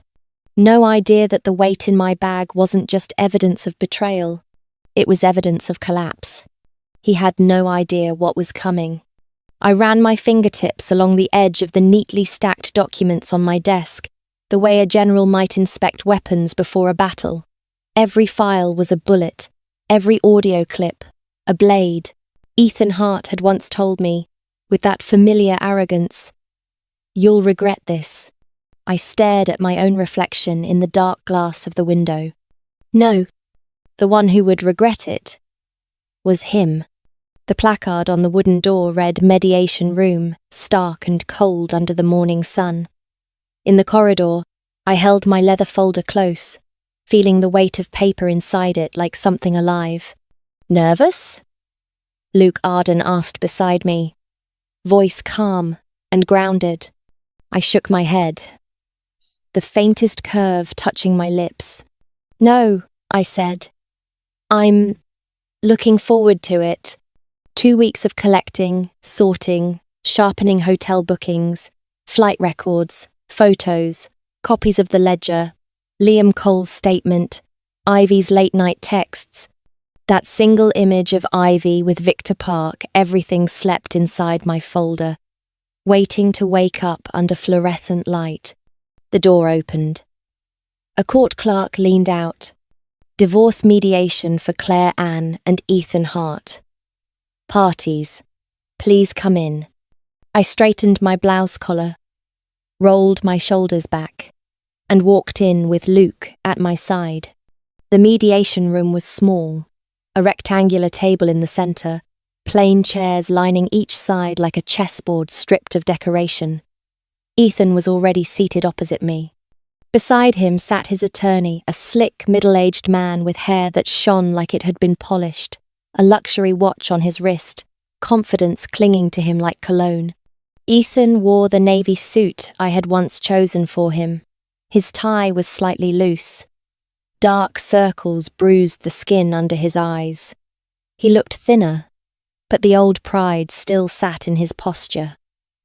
No idea that the weight in my bag wasn't just evidence of betrayal. It was evidence of collapse. He had no idea what was coming. I ran my fingertips along the edge of the neatly stacked documents on my desk, the way a general might inspect weapons before a battle. Every file was a bullet, every audio clip, a blade. Ethan Hart had once told me, with that familiar arrogance, "You'll regret this." I stared at my own reflection in the dark glass of the window. No, the one who would regret it was him. The placard on the wooden door read Mediation Room, stark and cold under the morning sun. In the corridor, I held my leather folder close, feeling the weight of paper inside it like something alive. Nervous? Luke Arden asked beside me, voice calm and grounded. I shook my head, the faintest curve touching my lips. No, I said. I'm looking forward to it. 2 weeks of collecting, sorting, sharpening hotel bookings, flight records, photos, copies of the ledger, Liam Cole's statement, Ivy's late-night texts. That single image of Ivy with Victor Park, everything slept inside my folder, waiting to wake up under fluorescent light. The door opened. A court clerk leaned out. Divorce mediation for Claire Ann and Ethan Hart. Parties. Please come in. I straightened my blouse collar, rolled my shoulders back, and walked in with Luke at my side. The mediation room was small, a rectangular table in the centre, plain chairs lining each side like a chessboard stripped of decoration. Ethan was already seated opposite me. Beside him sat his attorney, a slick, middle-aged man with hair that shone like it had been polished, a luxury watch on his wrist, confidence clinging to him like cologne. Ethan wore the navy suit I had once chosen for him. His tie was slightly loose. Dark circles bruised the skin under his eyes. He looked thinner, but the old pride still sat in his posture,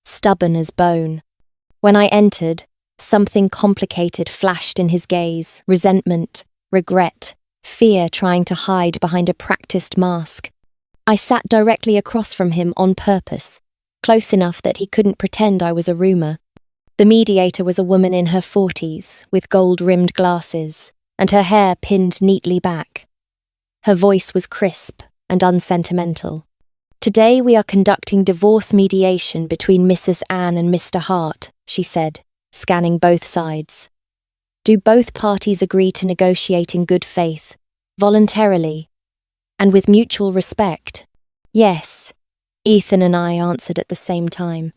stubborn as bone. When I entered, something complicated flashed in his gaze, resentment, regret, fear trying to hide behind a practiced mask. I sat directly across from him on purpose, close enough that he couldn't pretend I was a rumour. The mediator was a woman in her 40s, with gold-rimmed glasses, and her hair pinned neatly back. Her voice was crisp and unsentimental. Today we are conducting divorce mediation between Mrs. Anne and Mr. Hart, she said, scanning both sides. Do both parties agree to negotiate in good faith, voluntarily, and with mutual respect? Yes, Ethan and I answered at the same time.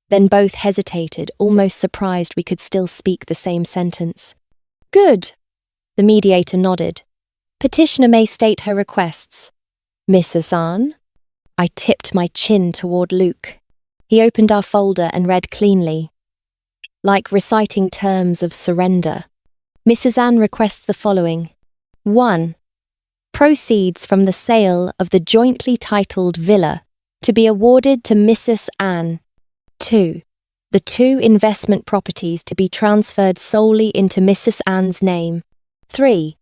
Then both hesitated, almost surprised we could still speak the same sentence. Good. The mediator nodded. Petitioner may state her requests. Mrs. Anne? I tipped my chin toward Luke. He opened our folder and read cleanly, like reciting terms of surrender. Mrs. Anne requests the following. 1. Proceeds from the sale of the jointly titled villa to be awarded to Mrs. Anne. 2. The 2 investment properties to be transferred solely into Mrs. Anne's name. 3.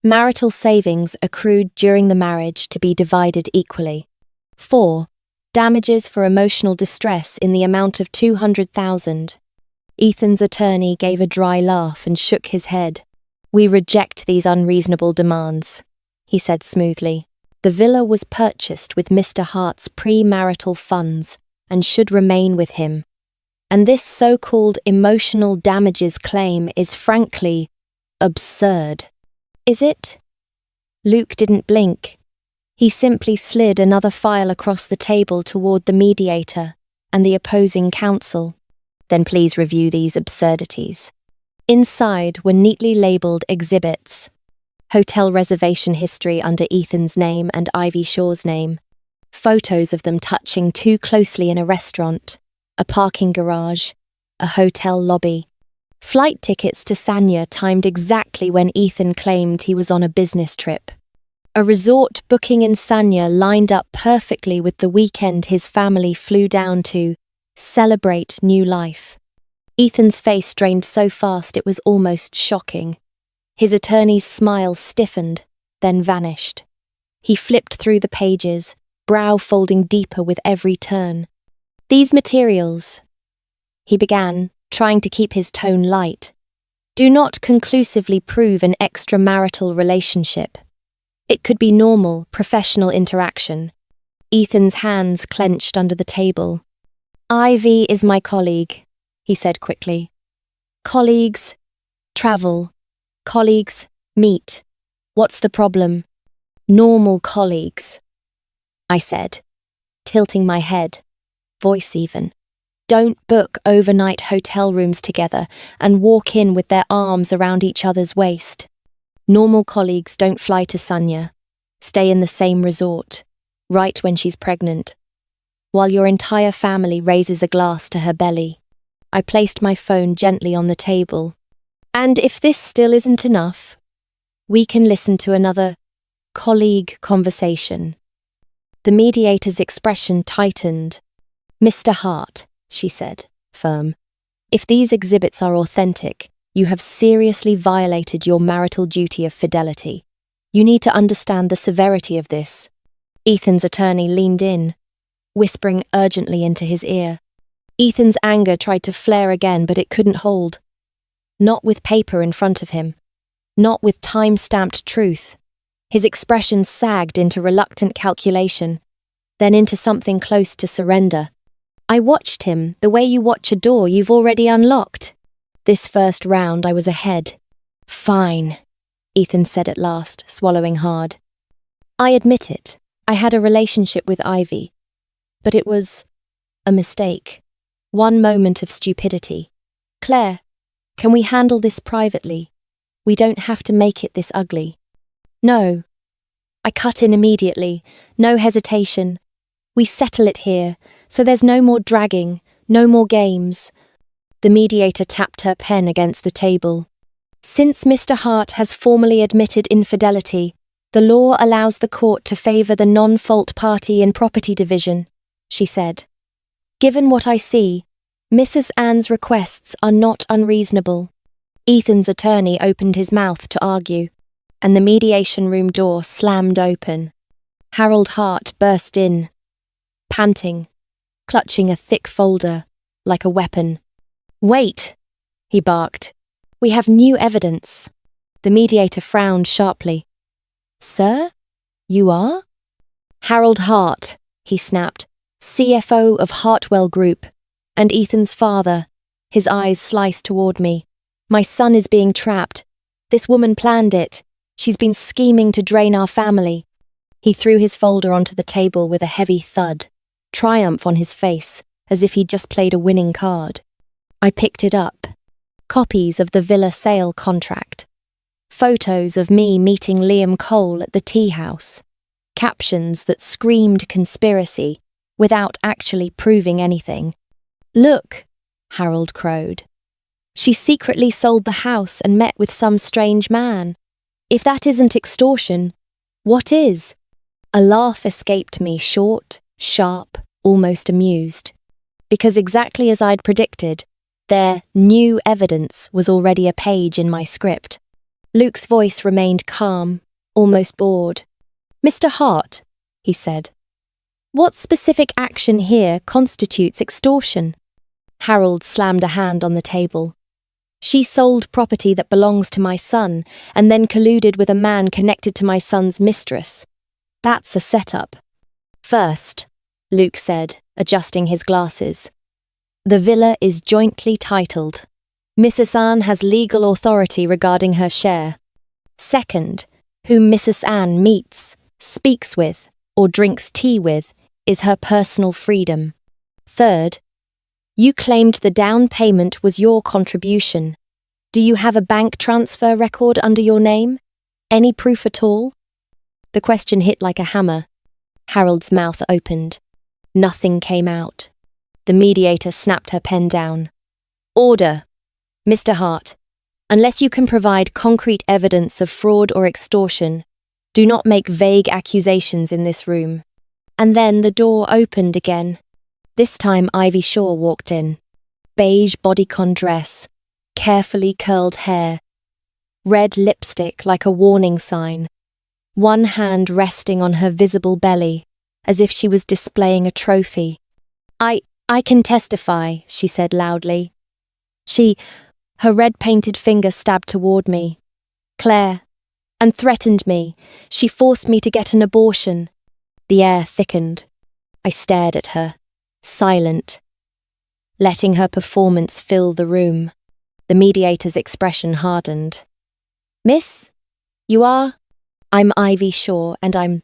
Marital savings accrued during the marriage to be divided equally. 4. Damages for emotional distress in the amount of $200,000. Ethan's attorney gave a dry laugh and shook his head. We reject these unreasonable demands, he said smoothly. The villa was purchased with Mr. Hart's pre-marital funds and should remain with him. And this so-called emotional damages claim is frankly absurd. Is it? Luke didn't blink. He simply slid another file across the table toward the mediator and the opposing counsel. Then please review these absurdities. Inside were neatly labelled exhibits. Hotel reservation history under Ethan's name and Ivy Shaw's name. Photos of them touching too closely in a restaurant, a parking garage, a hotel lobby. Flight tickets to Sanya timed exactly when Ethan claimed he was on a business trip. A resort booking in Sanya lined up perfectly with the weekend his family flew down to celebrate new life. Ethan's face drained so fast it was almost shocking. His attorney's smile stiffened, then vanished. He flipped through the pages, brow folding deeper with every turn. These materials, he began, trying to keep his tone light, do not conclusively prove an extramarital relationship. It could be normal, professional interaction. Ethan's hands clenched under the table. Ivy is my colleague, he said quickly. Colleagues travel. Colleagues meet. What's the problem? Normal colleagues, I said, tilting my head, voice even. Don't book overnight hotel rooms together and walk in with their arms around each other's waist. Normal colleagues don't fly to Sanya, stay in the same resort, right when she's pregnant, while your entire family raises a glass to her belly. I placed my phone gently on the table. And if this still isn't enough, we can listen to another colleague conversation. The mediator's expression tightened. Mr. Hart, she said, firm, if these exhibits are authentic, you have seriously violated your marital duty of fidelity. You need to understand the severity of this. Ethan's attorney leaned in, whispering urgently into his ear. Ethan's anger tried to flare again, but it couldn't hold. Not with paper in front of him. Not with time-stamped truth. His expression sagged into reluctant calculation. then into something close to surrender. I watched him, the way you watch a door you've already unlocked. This first round I was ahead. Fine, Ethan said at last, swallowing hard. I admit it, I had a relationship with Ivy. But it was a mistake. One moment of stupidity. Claire, can we handle this privately? We don't have to make it this ugly. No. I cut in immediately, no hesitation. We settle it here, so there's no more dragging, no more games. The mediator tapped her pen against the table. Since Mr. Hart has formally admitted infidelity, the law allows the court to favour the non-fault party in property division, she said. Given what I see, Mrs. Ann's requests are not unreasonable. Ethan's attorney opened his mouth to argue, and the mediation room door slammed open. Harold Hart burst in, panting, clutching a thick folder, like a weapon. Wait, he barked. We have new evidence. The mediator frowned sharply. Sir? You are? Harold Hart, he snapped, CFO of Hartwell Group, and Ethan's father, his eyes sliced toward me. My son is being trapped. This woman planned it. She's been scheming to drain our family. He threw his folder onto the table with a heavy thud, triumph on his face, as if he'd just played a winning card. I picked it up. Copies of the villa sale contract. Photos of me meeting Liam Cole at the tea house. Captions that screamed conspiracy, without actually proving anything. Look, Harold crowed. She secretly sold the house and met with some strange man. If that isn't extortion, what is? A laugh escaped me, short, sharp, almost amused. Because exactly as I'd predicted, their new evidence was already a page in my script. Luke's voice remained calm, almost bored. Mr. Hart, he said, what specific action here constitutes extortion? Harold slammed a hand on the table. She sold property that belongs to my son and then colluded with a man connected to my son's mistress. That's a setup. First, Luke said, adjusting his glasses. The villa is jointly titled. Mrs. Ann has legal authority regarding her share. Second, whom Mrs. Ann meets, speaks with, or drinks tea with, is her personal freedom. Third, you claimed the down payment was your contribution. Do you have a bank transfer record under your name? Any proof at all? The question hit like a hammer. Harold's mouth opened. Nothing came out. The mediator snapped her pen down. Order. Mr. Hart, unless you can provide concrete evidence of fraud or extortion, do not make vague accusations in this room. And then the door opened again. This time Ivy Shaw walked in. Beige bodycon dress, carefully curled hair, red lipstick like a warning sign, one hand resting on her visible belly, as if she was displaying a trophy. I can testify, she said loudly. Her red-painted finger stabbed toward me. Claire. And threatened me. She forced me to get an abortion. The air thickened. I stared at her, silent, letting her performance fill the room. The mediator's expression hardened. Miss, you are? I'm Ivy Shaw, and I'm...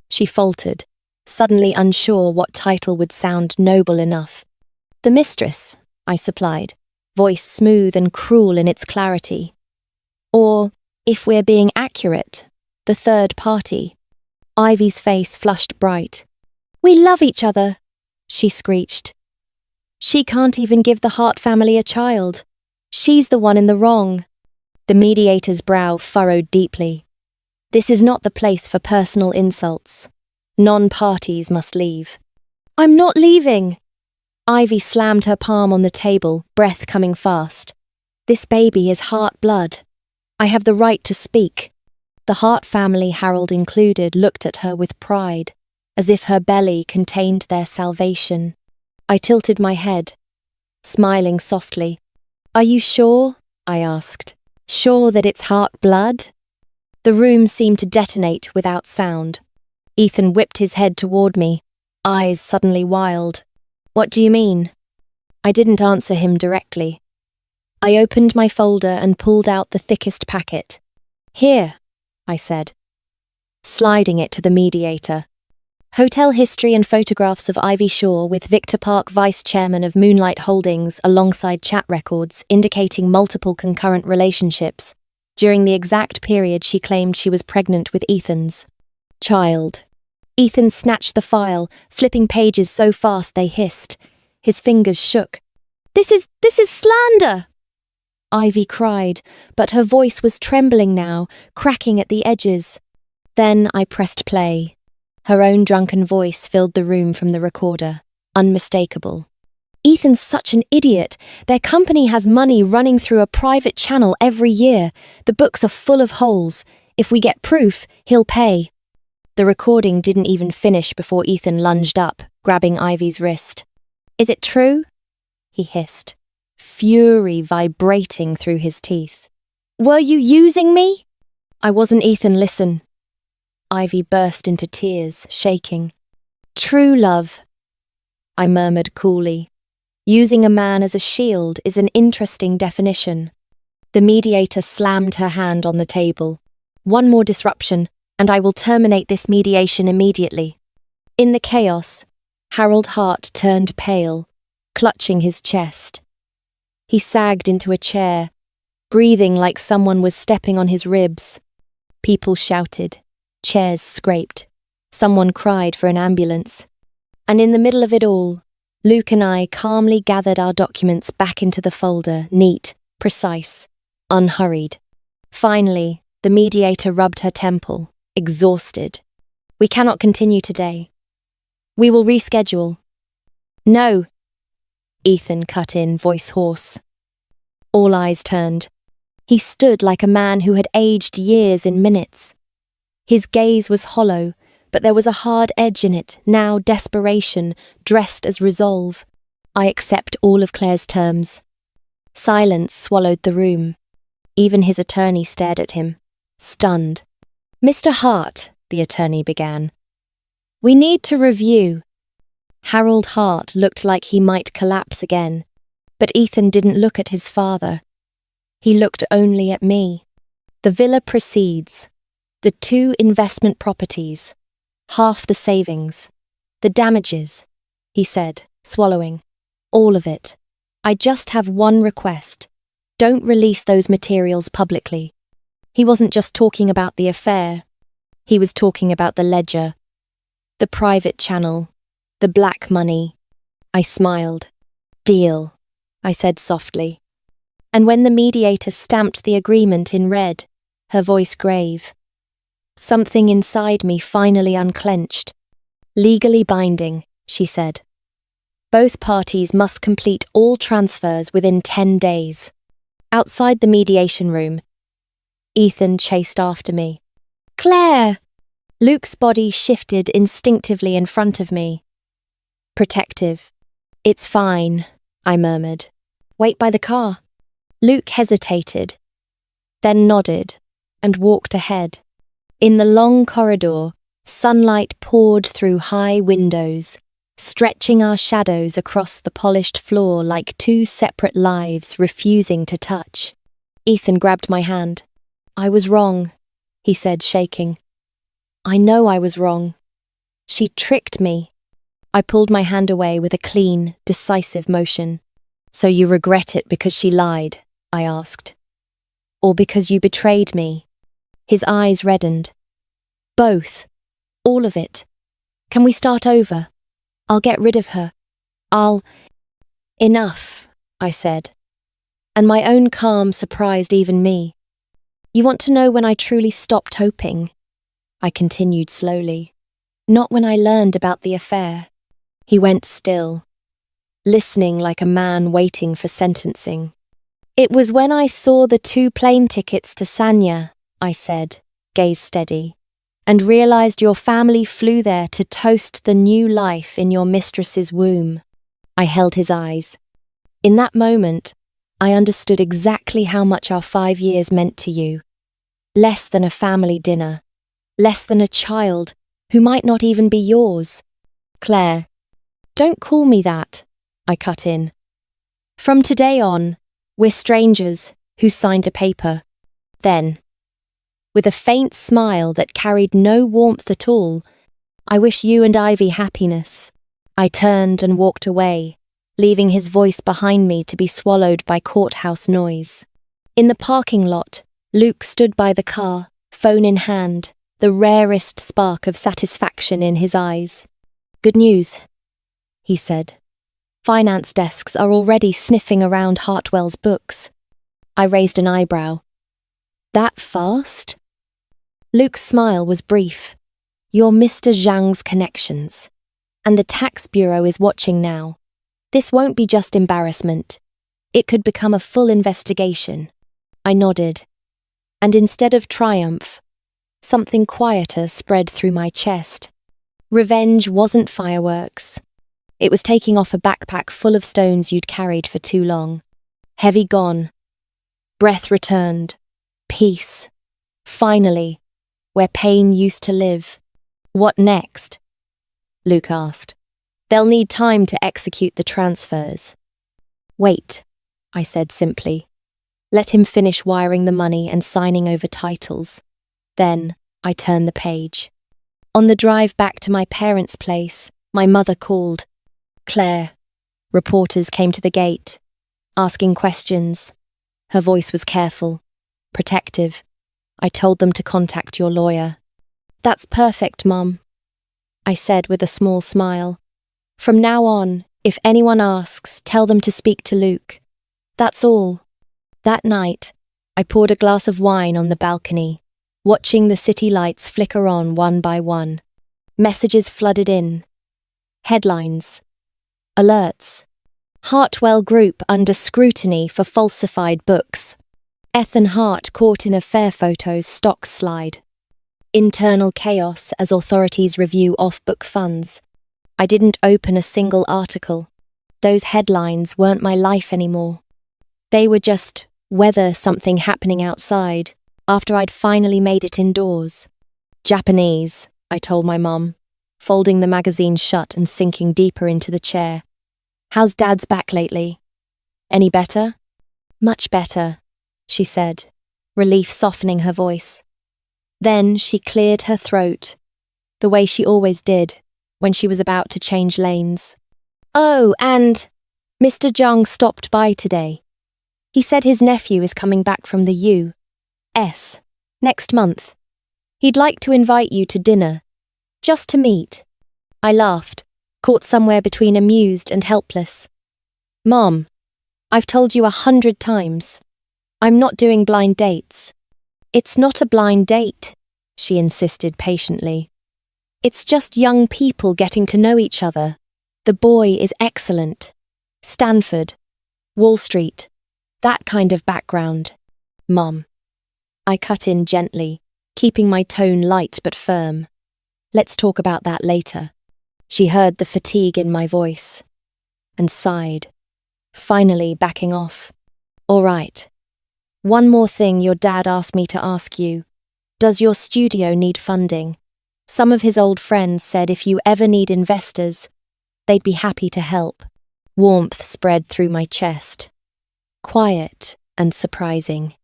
She faltered, suddenly unsure what title would sound noble enough. The mistress, I supplied, voice smooth and cruel in its clarity. Or, if we're being accurate, the third party. Ivy's face flushed bright. We love each other, she screeched. She can't even give the Hart family a child. She's the one in the wrong. The mediator's brow furrowed deeply. This is not the place for personal insults. Non-parties must leave. I'm not leaving. Ivy slammed her palm on the table, breath coming fast. This baby is Hart blood. I have the right to speak. The Hart family, Harold included, looked at her with pride, as if her belly contained their salvation. I tilted my head, smiling softly. Are you sure? I asked. Sure that it's Hart blood? The room seemed to detonate without sound. Ethan whipped his head toward me. eyes suddenly wild. What do you mean? I didn't answer him directly. I opened my folder and pulled out the thickest packet. Here, I said, sliding it to the mediator. Hotel history and photographs of Ivy Shaw with Victor Park, vice chairman of Moonlight Holdings, alongside chat records indicating multiple concurrent relationships during the exact period she claimed she was pregnant with Ethan's child. Ethan snatched the file, flipping pages so fast they hissed. His fingers shook. This is slander! Ivy cried, but her voice was trembling now, cracking at the edges. Then I pressed play. Her own drunken voice filled the room from the recorder, unmistakable. Ethan's such an idiot. Their company has money running through a private channel every year. The books are full of holes. If we get proof, he'll pay. The recording didn't even finish before Ethan lunged up, grabbing Ivy's wrist. Is it true? He hissed, fury vibrating through his teeth. Were you using me? I wasn't. Ethan, listen. Ivy burst into tears, shaking. True love, I murmured coolly. Using a man as a shield is an interesting definition. The mediator slammed her hand on the table. One more disruption, and I will terminate this mediation immediately. In the chaos, Harold Hart turned pale, clutching his chest. He sagged into a chair, breathing like someone was stepping on his ribs. People shouted. Chairs scraped. Someone cried for an ambulance. And in the middle of it all, Luke and I calmly gathered our documents back into the folder, neat, precise, unhurried. Finally, the mediator rubbed her temple, exhausted. We cannot continue today. We will reschedule. No, Ethan cut in, voice hoarse. All eyes turned. He stood like a man who had aged years in minutes. His gaze was hollow, but there was a hard edge in it, now desperation, dressed as resolve. I accept all of Claire's terms. Silence swallowed the room. Even his attorney stared at him, stunned. Mr. Hart, the attorney began. We need to review. Harold Hart looked like he might collapse again, but Ethan didn't look at his father. He looked only at me. The villa proceeds. The 2 investment properties, half the savings, the damages, he said, swallowing. All of it. I just have one request. Don't release those materials publicly. He wasn't just talking about the affair. He was talking about the ledger, the private channel, the black money. I smiled. Deal, I said softly. And when the mediator stamped the agreement in red, her voice grave, something inside me finally unclenched. Legally binding, she said. Both parties must complete all transfers within 10 days. Outside the mediation room, Ethan chased after me. Claire! Luke's body shifted instinctively in front of me. Protective. It's fine, I murmured. Wait by the car. Luke hesitated, then nodded and walked ahead. In the long corridor, sunlight poured through high windows, stretching our shadows across the polished floor like 2 separate lives refusing to touch. Ethan grabbed my hand. I was wrong, he said, shaking. I know I was wrong. She tricked me. I pulled my hand away with a clean, decisive motion. So you regret it because she lied, I asked. Or because you betrayed me? His eyes reddened. Both. All of it. Can we start over? I'll get rid of her. Enough, I said. And my own calm surprised even me. You want to know when I truly stopped hoping? I continued slowly. Not when I learned about the affair. He went still, listening like a man waiting for sentencing. It was when I saw the 2 plane tickets to Sanya, I said, gaze steady, and realized your family flew there to toast the new life in your mistress's womb. I held his eyes. In that moment, I understood exactly how much our 5 years meant to you. Less than a family dinner. Less than a child who might not even be yours. Claire, don't call me that, I cut in. From today on, we're strangers who signed a paper. Then, with a faint smile that carried no warmth at all, I wish you and Ivy happiness. I turned and walked away, leaving his voice behind me to be swallowed by courthouse noise. In the parking lot, Luke stood by the car, phone in hand, the rarest spark of satisfaction in his eyes. Good news, he said. Finance desks are already sniffing around Hartwell's books. I raised an eyebrow. That fast? Luke's smile was brief. You're Mr. Zhang's connections. And the tax bureau is watching now. This won't be just embarrassment. It could become a full investigation. I nodded. And instead of triumph, something quieter spread through my chest. Revenge wasn't fireworks. It was taking off a backpack full of stones you'd carried for too long. Heavy gone. Breath returned. Peace. Finally, where pain used to live. What next? Luke asked. They'll need time to execute the transfers. Wait, I said simply. Let him finish wiring the money and signing over titles. Then I turned the page. On the drive back to my parents' place, my mother called. Claire. Reporters came to the gate, asking questions. Her voice was careful, protective. I told them to contact your lawyer. That's perfect, Mum, I said with a small smile. From now on, if anyone asks, tell them to speak to Luke. That's all. That night, I poured a glass of wine on the balcony, watching the city lights flicker on one by one. Messages flooded in. Headlines. Alerts. Hartwell Group under scrutiny for falsified books. Ethan Hart caught in affair photos stocks slide. Internal chaos as authorities review off-book funds. I didn't open a single article. Those headlines weren't my life anymore. They were just whether something happening outside after I'd finally made it indoors. Japanese, I told my mum, folding the magazine shut and sinking deeper into the chair. How's Dad's back lately? Any better? Much better, she said, relief softening her voice. Then she cleared her throat, the way she always did when she was about to change lanes. Oh, and Mr. Zhang stopped by today. He said his nephew is coming back from the U.S. next month. He'd like to invite you to dinner, just to meet. I laughed, caught somewhere between amused and helpless. Mom, I've told you 100 times. I'm not doing blind dates. It's not a blind date, she insisted patiently. It's just young people getting to know each other. The boy is excellent. Stanford, Wall Street, that kind of background. Mum. I cut in gently, keeping my tone light but firm. Let's talk about that later. She heard the fatigue in my voice and sighed, finally backing off. All right. One more thing your dad asked me to ask you. Does your studio need funding? Some of his old friends said if you ever need investors, they'd be happy to help. Warmth spread through my chest. Quiet and surprising.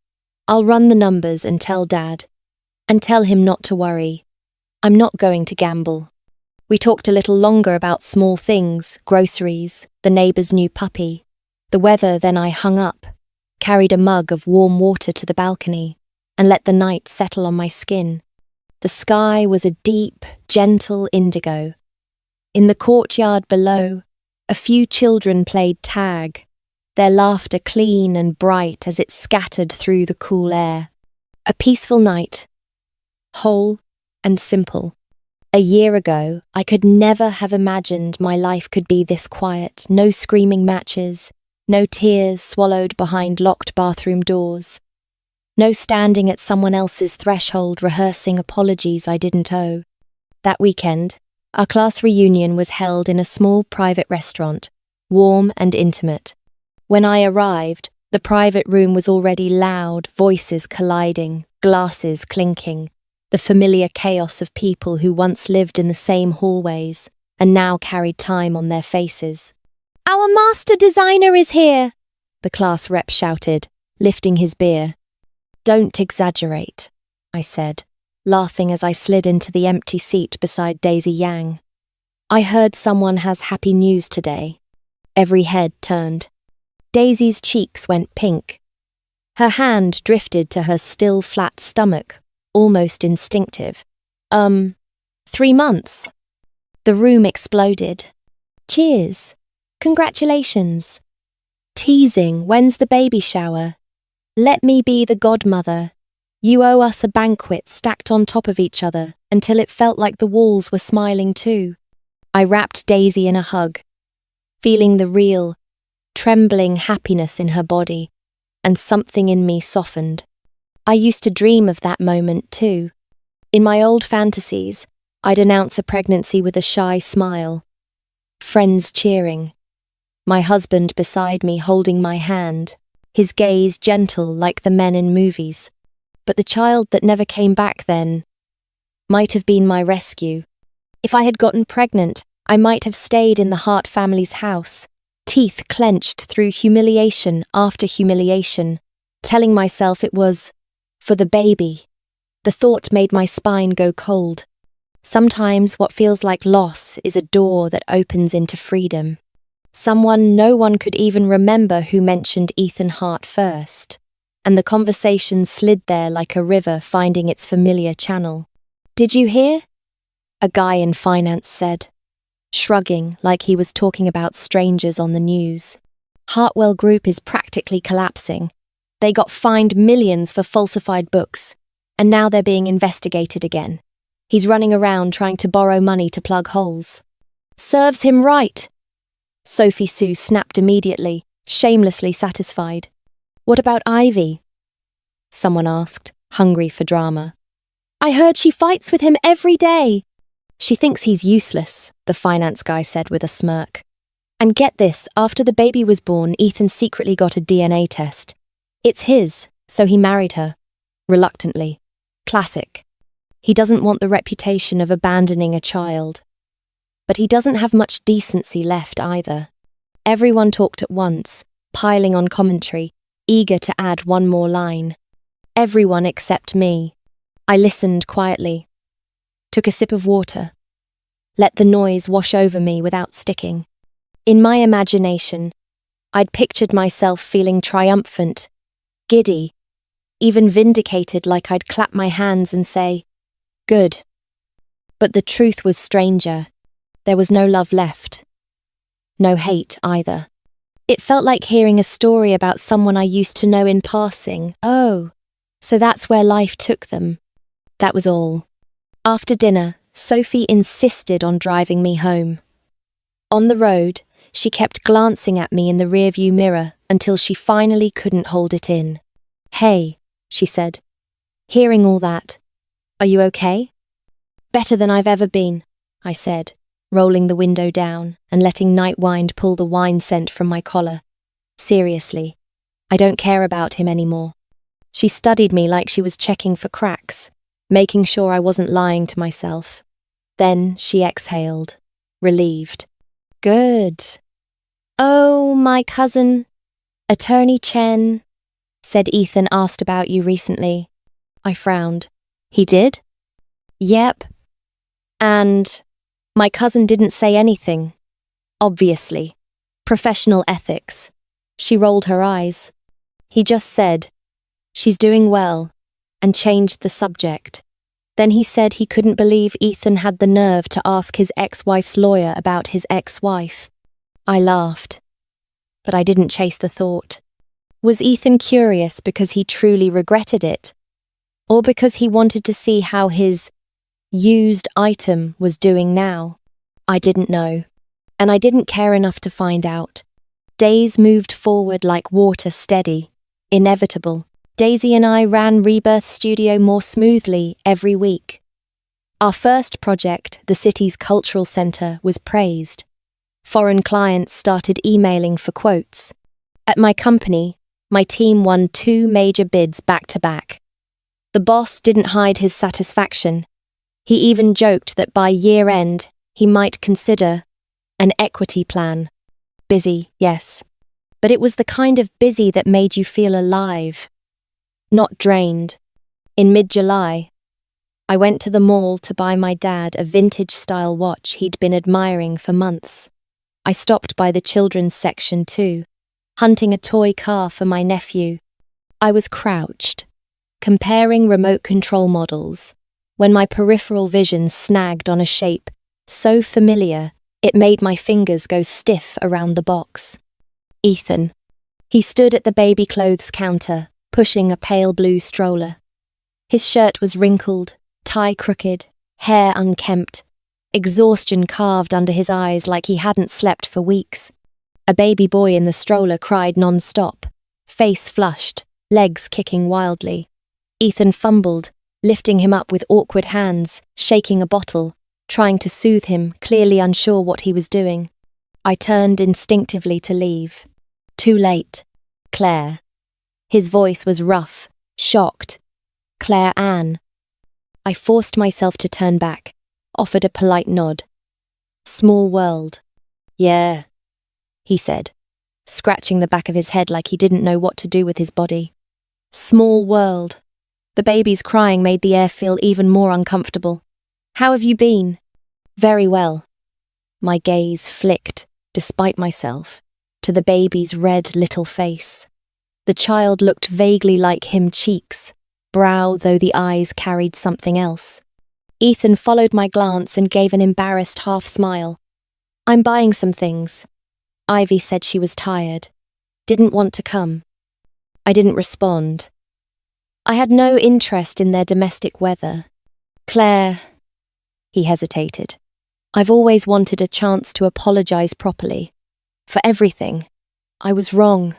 I'll run the numbers and tell Dad. And tell him not to worry. I'm not going to gamble. We talked a little longer about small things, groceries, the neighbour's new puppy, the weather. Then I hung up, carried a mug of warm water to the balcony, and let the night settle on my skin. The sky was a deep, gentle indigo. In the courtyard below, a few children played tag, their laughter clean and bright as it scattered through the cool air. A peaceful night, whole and simple. A year ago, I could never have imagined my life could be this quiet. No screaming matches, no tears swallowed behind locked bathroom doors. No standing at someone else's threshold rehearsing apologies I didn't owe. That weekend, our class reunion was held in a small private restaurant, warm and intimate. When I arrived, the private room was already loud, voices colliding, glasses clinking, the familiar chaos of people who once lived in the same hallways and now carried time on their faces. "Our master designer is here," the class rep shouted, lifting his beer. "Don't exaggerate," I said, laughing as I slid into the empty seat beside Daisy Yang. "I heard someone has happy news today." Every head turned. Daisy's cheeks went pink. Her hand drifted to her still flat stomach, almost instinctive. 3 months." The room exploded. "Cheers. Congratulations." "Teasing, when's the baby shower?" "Let me be the godmother. You owe us a banquet stacked on top of each other until it felt like the walls were smiling too." I wrapped Daisy in a hug, feeling the real, trembling happiness in her body, and something in me softened. I used to dream of that moment too. In my old fantasies, I'd announce a pregnancy with a shy smile. Friends cheering. My husband beside me holding my hand, his gaze gentle like the men in movies. But the child that never came back then might have been my rescue. If I had gotten pregnant, I might have stayed in the Hart family's house, teeth clenched through humiliation after humiliation, telling myself it was for the baby. The thought made my spine go cold. Sometimes what feels like loss is a door that opens into freedom. Someone no one could even remember who mentioned Ethan Hart first, and the conversation slid there like a river finding its familiar channel. "Did you hear?" a guy in finance said, shrugging like he was talking about strangers on the news. "Hartwell Group is practically collapsing. They got fined millions for falsified books, and now they're being investigated again. He's running around trying to borrow money to plug holes." "Serves him right," Sophie Sue snapped immediately, shamelessly satisfied. "What about Ivy?" someone asked, hungry for drama. "I heard she fights with him every day." "She thinks he's useless," the finance guy said with a smirk. "And get this, after the baby was born, Ethan secretly got a DNA test. It's his, so he married her. Reluctantly. Classic. He doesn't want the reputation of abandoning a child. But he doesn't have much decency left either." Everyone talked at once, piling on commentary, eager to add one more line. Everyone except me. I listened quietly. Took a sip of water. Let the noise wash over me without sticking. In my imagination, I'd pictured myself feeling triumphant, giddy, even vindicated, like I'd clap my hands and say, "Good." But the truth was stranger. There was no love left. No hate either. It felt like hearing a story about someone I used to know in passing. Oh, so that's where life took them. That was all. After dinner, Sophie insisted on driving me home. On the road, she kept glancing at me in the rearview mirror until she finally couldn't hold it in. "Hey," she said, "hearing all that, are you okay?" "Better than I've ever been," I said, rolling the window down and letting Nightwind pull the wine scent from my collar. "Seriously, I don't care about him anymore." She studied me like she was checking for cracks, making sure I wasn't lying to myself. Then she exhaled, relieved. "Good." "Oh, my cousin, Attorney Chen, said Ethan asked about you recently." I frowned. "He did?" "Yep. And my cousin didn't say anything. Obviously. Professional ethics." She rolled her eyes. "He just said, 'She's doing well,' and changed the subject. Then he said he couldn't believe Ethan had the nerve to ask his ex-wife's lawyer about his ex-wife." I laughed, but I didn't chase the thought. Was Ethan curious because he truly regretted it? Or because he wanted to see how his used item was doing now? I didn't know, and I didn't care enough to find out. Days moved forward like water, steady, inevitable. Daisy and I ran Rebirth Studio more smoothly every week. Our first project, the city's cultural centre, was praised. Foreign clients started emailing for quotes. At my company, my team won 2 major bids back-to-back. The boss didn't hide his satisfaction. He even joked that by year-end, he might consider an equity plan. Busy, yes, but it was the kind of busy that made you feel alive, not drained. In mid-July, I went to the mall to buy my dad a vintage-style watch he'd been admiring for months. I stopped by the children's section too, hunting a toy car for my nephew. I was crouched, comparing remote control models, when my peripheral vision snagged on a shape so familiar it made my fingers go stiff around the box. Ethan. He stood at the baby clothes counter, pushing a pale blue stroller. His shirt was wrinkled, tie crooked, hair unkempt, exhaustion carved under his eyes like he hadn't slept for weeks. A baby boy in the stroller cried non-stop, face flushed, legs kicking wildly. Ethan fumbled, lifting him up with awkward hands, shaking a bottle, trying to soothe him, clearly unsure what he was doing. I turned instinctively to leave. Too late. Claire. His voice was rough, shocked. Claire Anne. I forced myself to turn back, offered a polite nod. Small world. Yeah, he said, scratching the back of his head like he didn't know what to do with his body. Small world. The baby's crying made the air feel even more uncomfortable. How have you been? Very well. My gaze flicked, despite myself, to the baby's red little face. The child looked vaguely like him, cheeks, brow though the eyes carried something else. Ethan followed my glance and gave an embarrassed half-smile. I'm buying some things. Ivy said she was tired. Didn't want to come. I didn't respond. I had no interest in their domestic weather. Claire, he hesitated. I've always wanted a chance to apologize properly. For everything. I was wrong.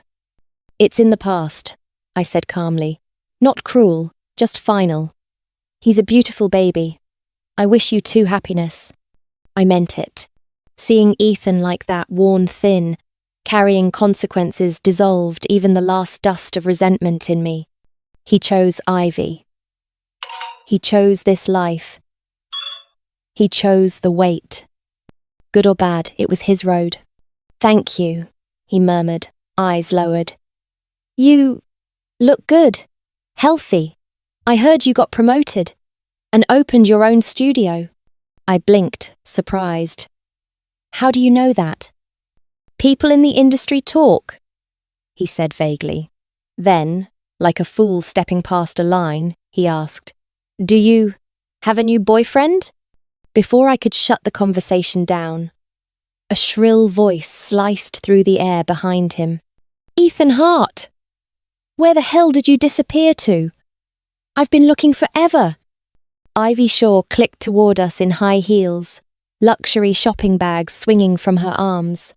It's in the past, I said calmly. Not cruel, just final. He's a beautiful baby. I wish you two happiness. I meant it. Seeing Ethan like that, worn thin, carrying consequences, dissolved even the last dust of resentment in me. He chose Ivy. He chose this life. He chose the weight. Good or bad, it was his road. Thank you, he murmured, eyes lowered. You look good. Healthy. I heard you got promoted and opened your own studio. I blinked, surprised. How do you know that? People in the industry talk, he said vaguely. Then, like a fool stepping past a line, he asked, Do you have a new boyfriend? Before I could shut the conversation down, a shrill voice sliced through the air behind him. Ethan Hart! Where the hell did you disappear to? I've been looking forever. Ivy Shaw clicked toward us in high heels, luxury shopping bags swinging from her arms.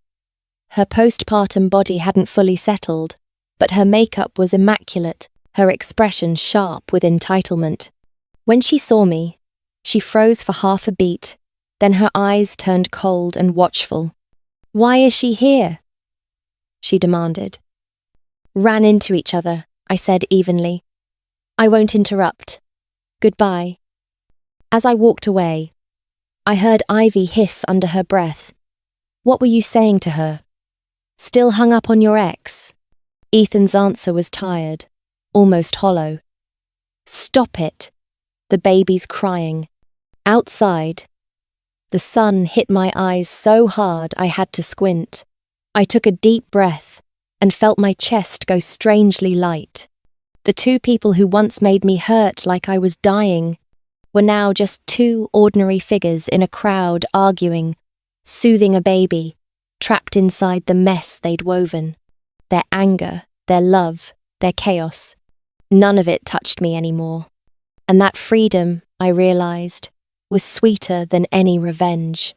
Her postpartum body hadn't fully settled, but her makeup was immaculate, her expression sharp with entitlement. When she saw me, she froze for half a beat, then her eyes turned cold and watchful. Why is she here? She demanded. Ran into each other, I said evenly. I won't interrupt. Goodbye. As I walked away, I heard Ivy hiss under her breath. What were you saying to her? Still hung up on your ex? Ethan's answer was tired, almost hollow. Stop it. The baby's crying. Outside, the sun hit my eyes so hard I had to squint. I took a deep breath and felt my chest go strangely light. The two people who once made me hurt like I was dying were now just two ordinary figures in a crowd arguing, soothing a baby, trapped inside the mess they'd woven. Their anger, their love, their chaos. None of it touched me anymore. And that freedom, I realized, was sweeter than any revenge.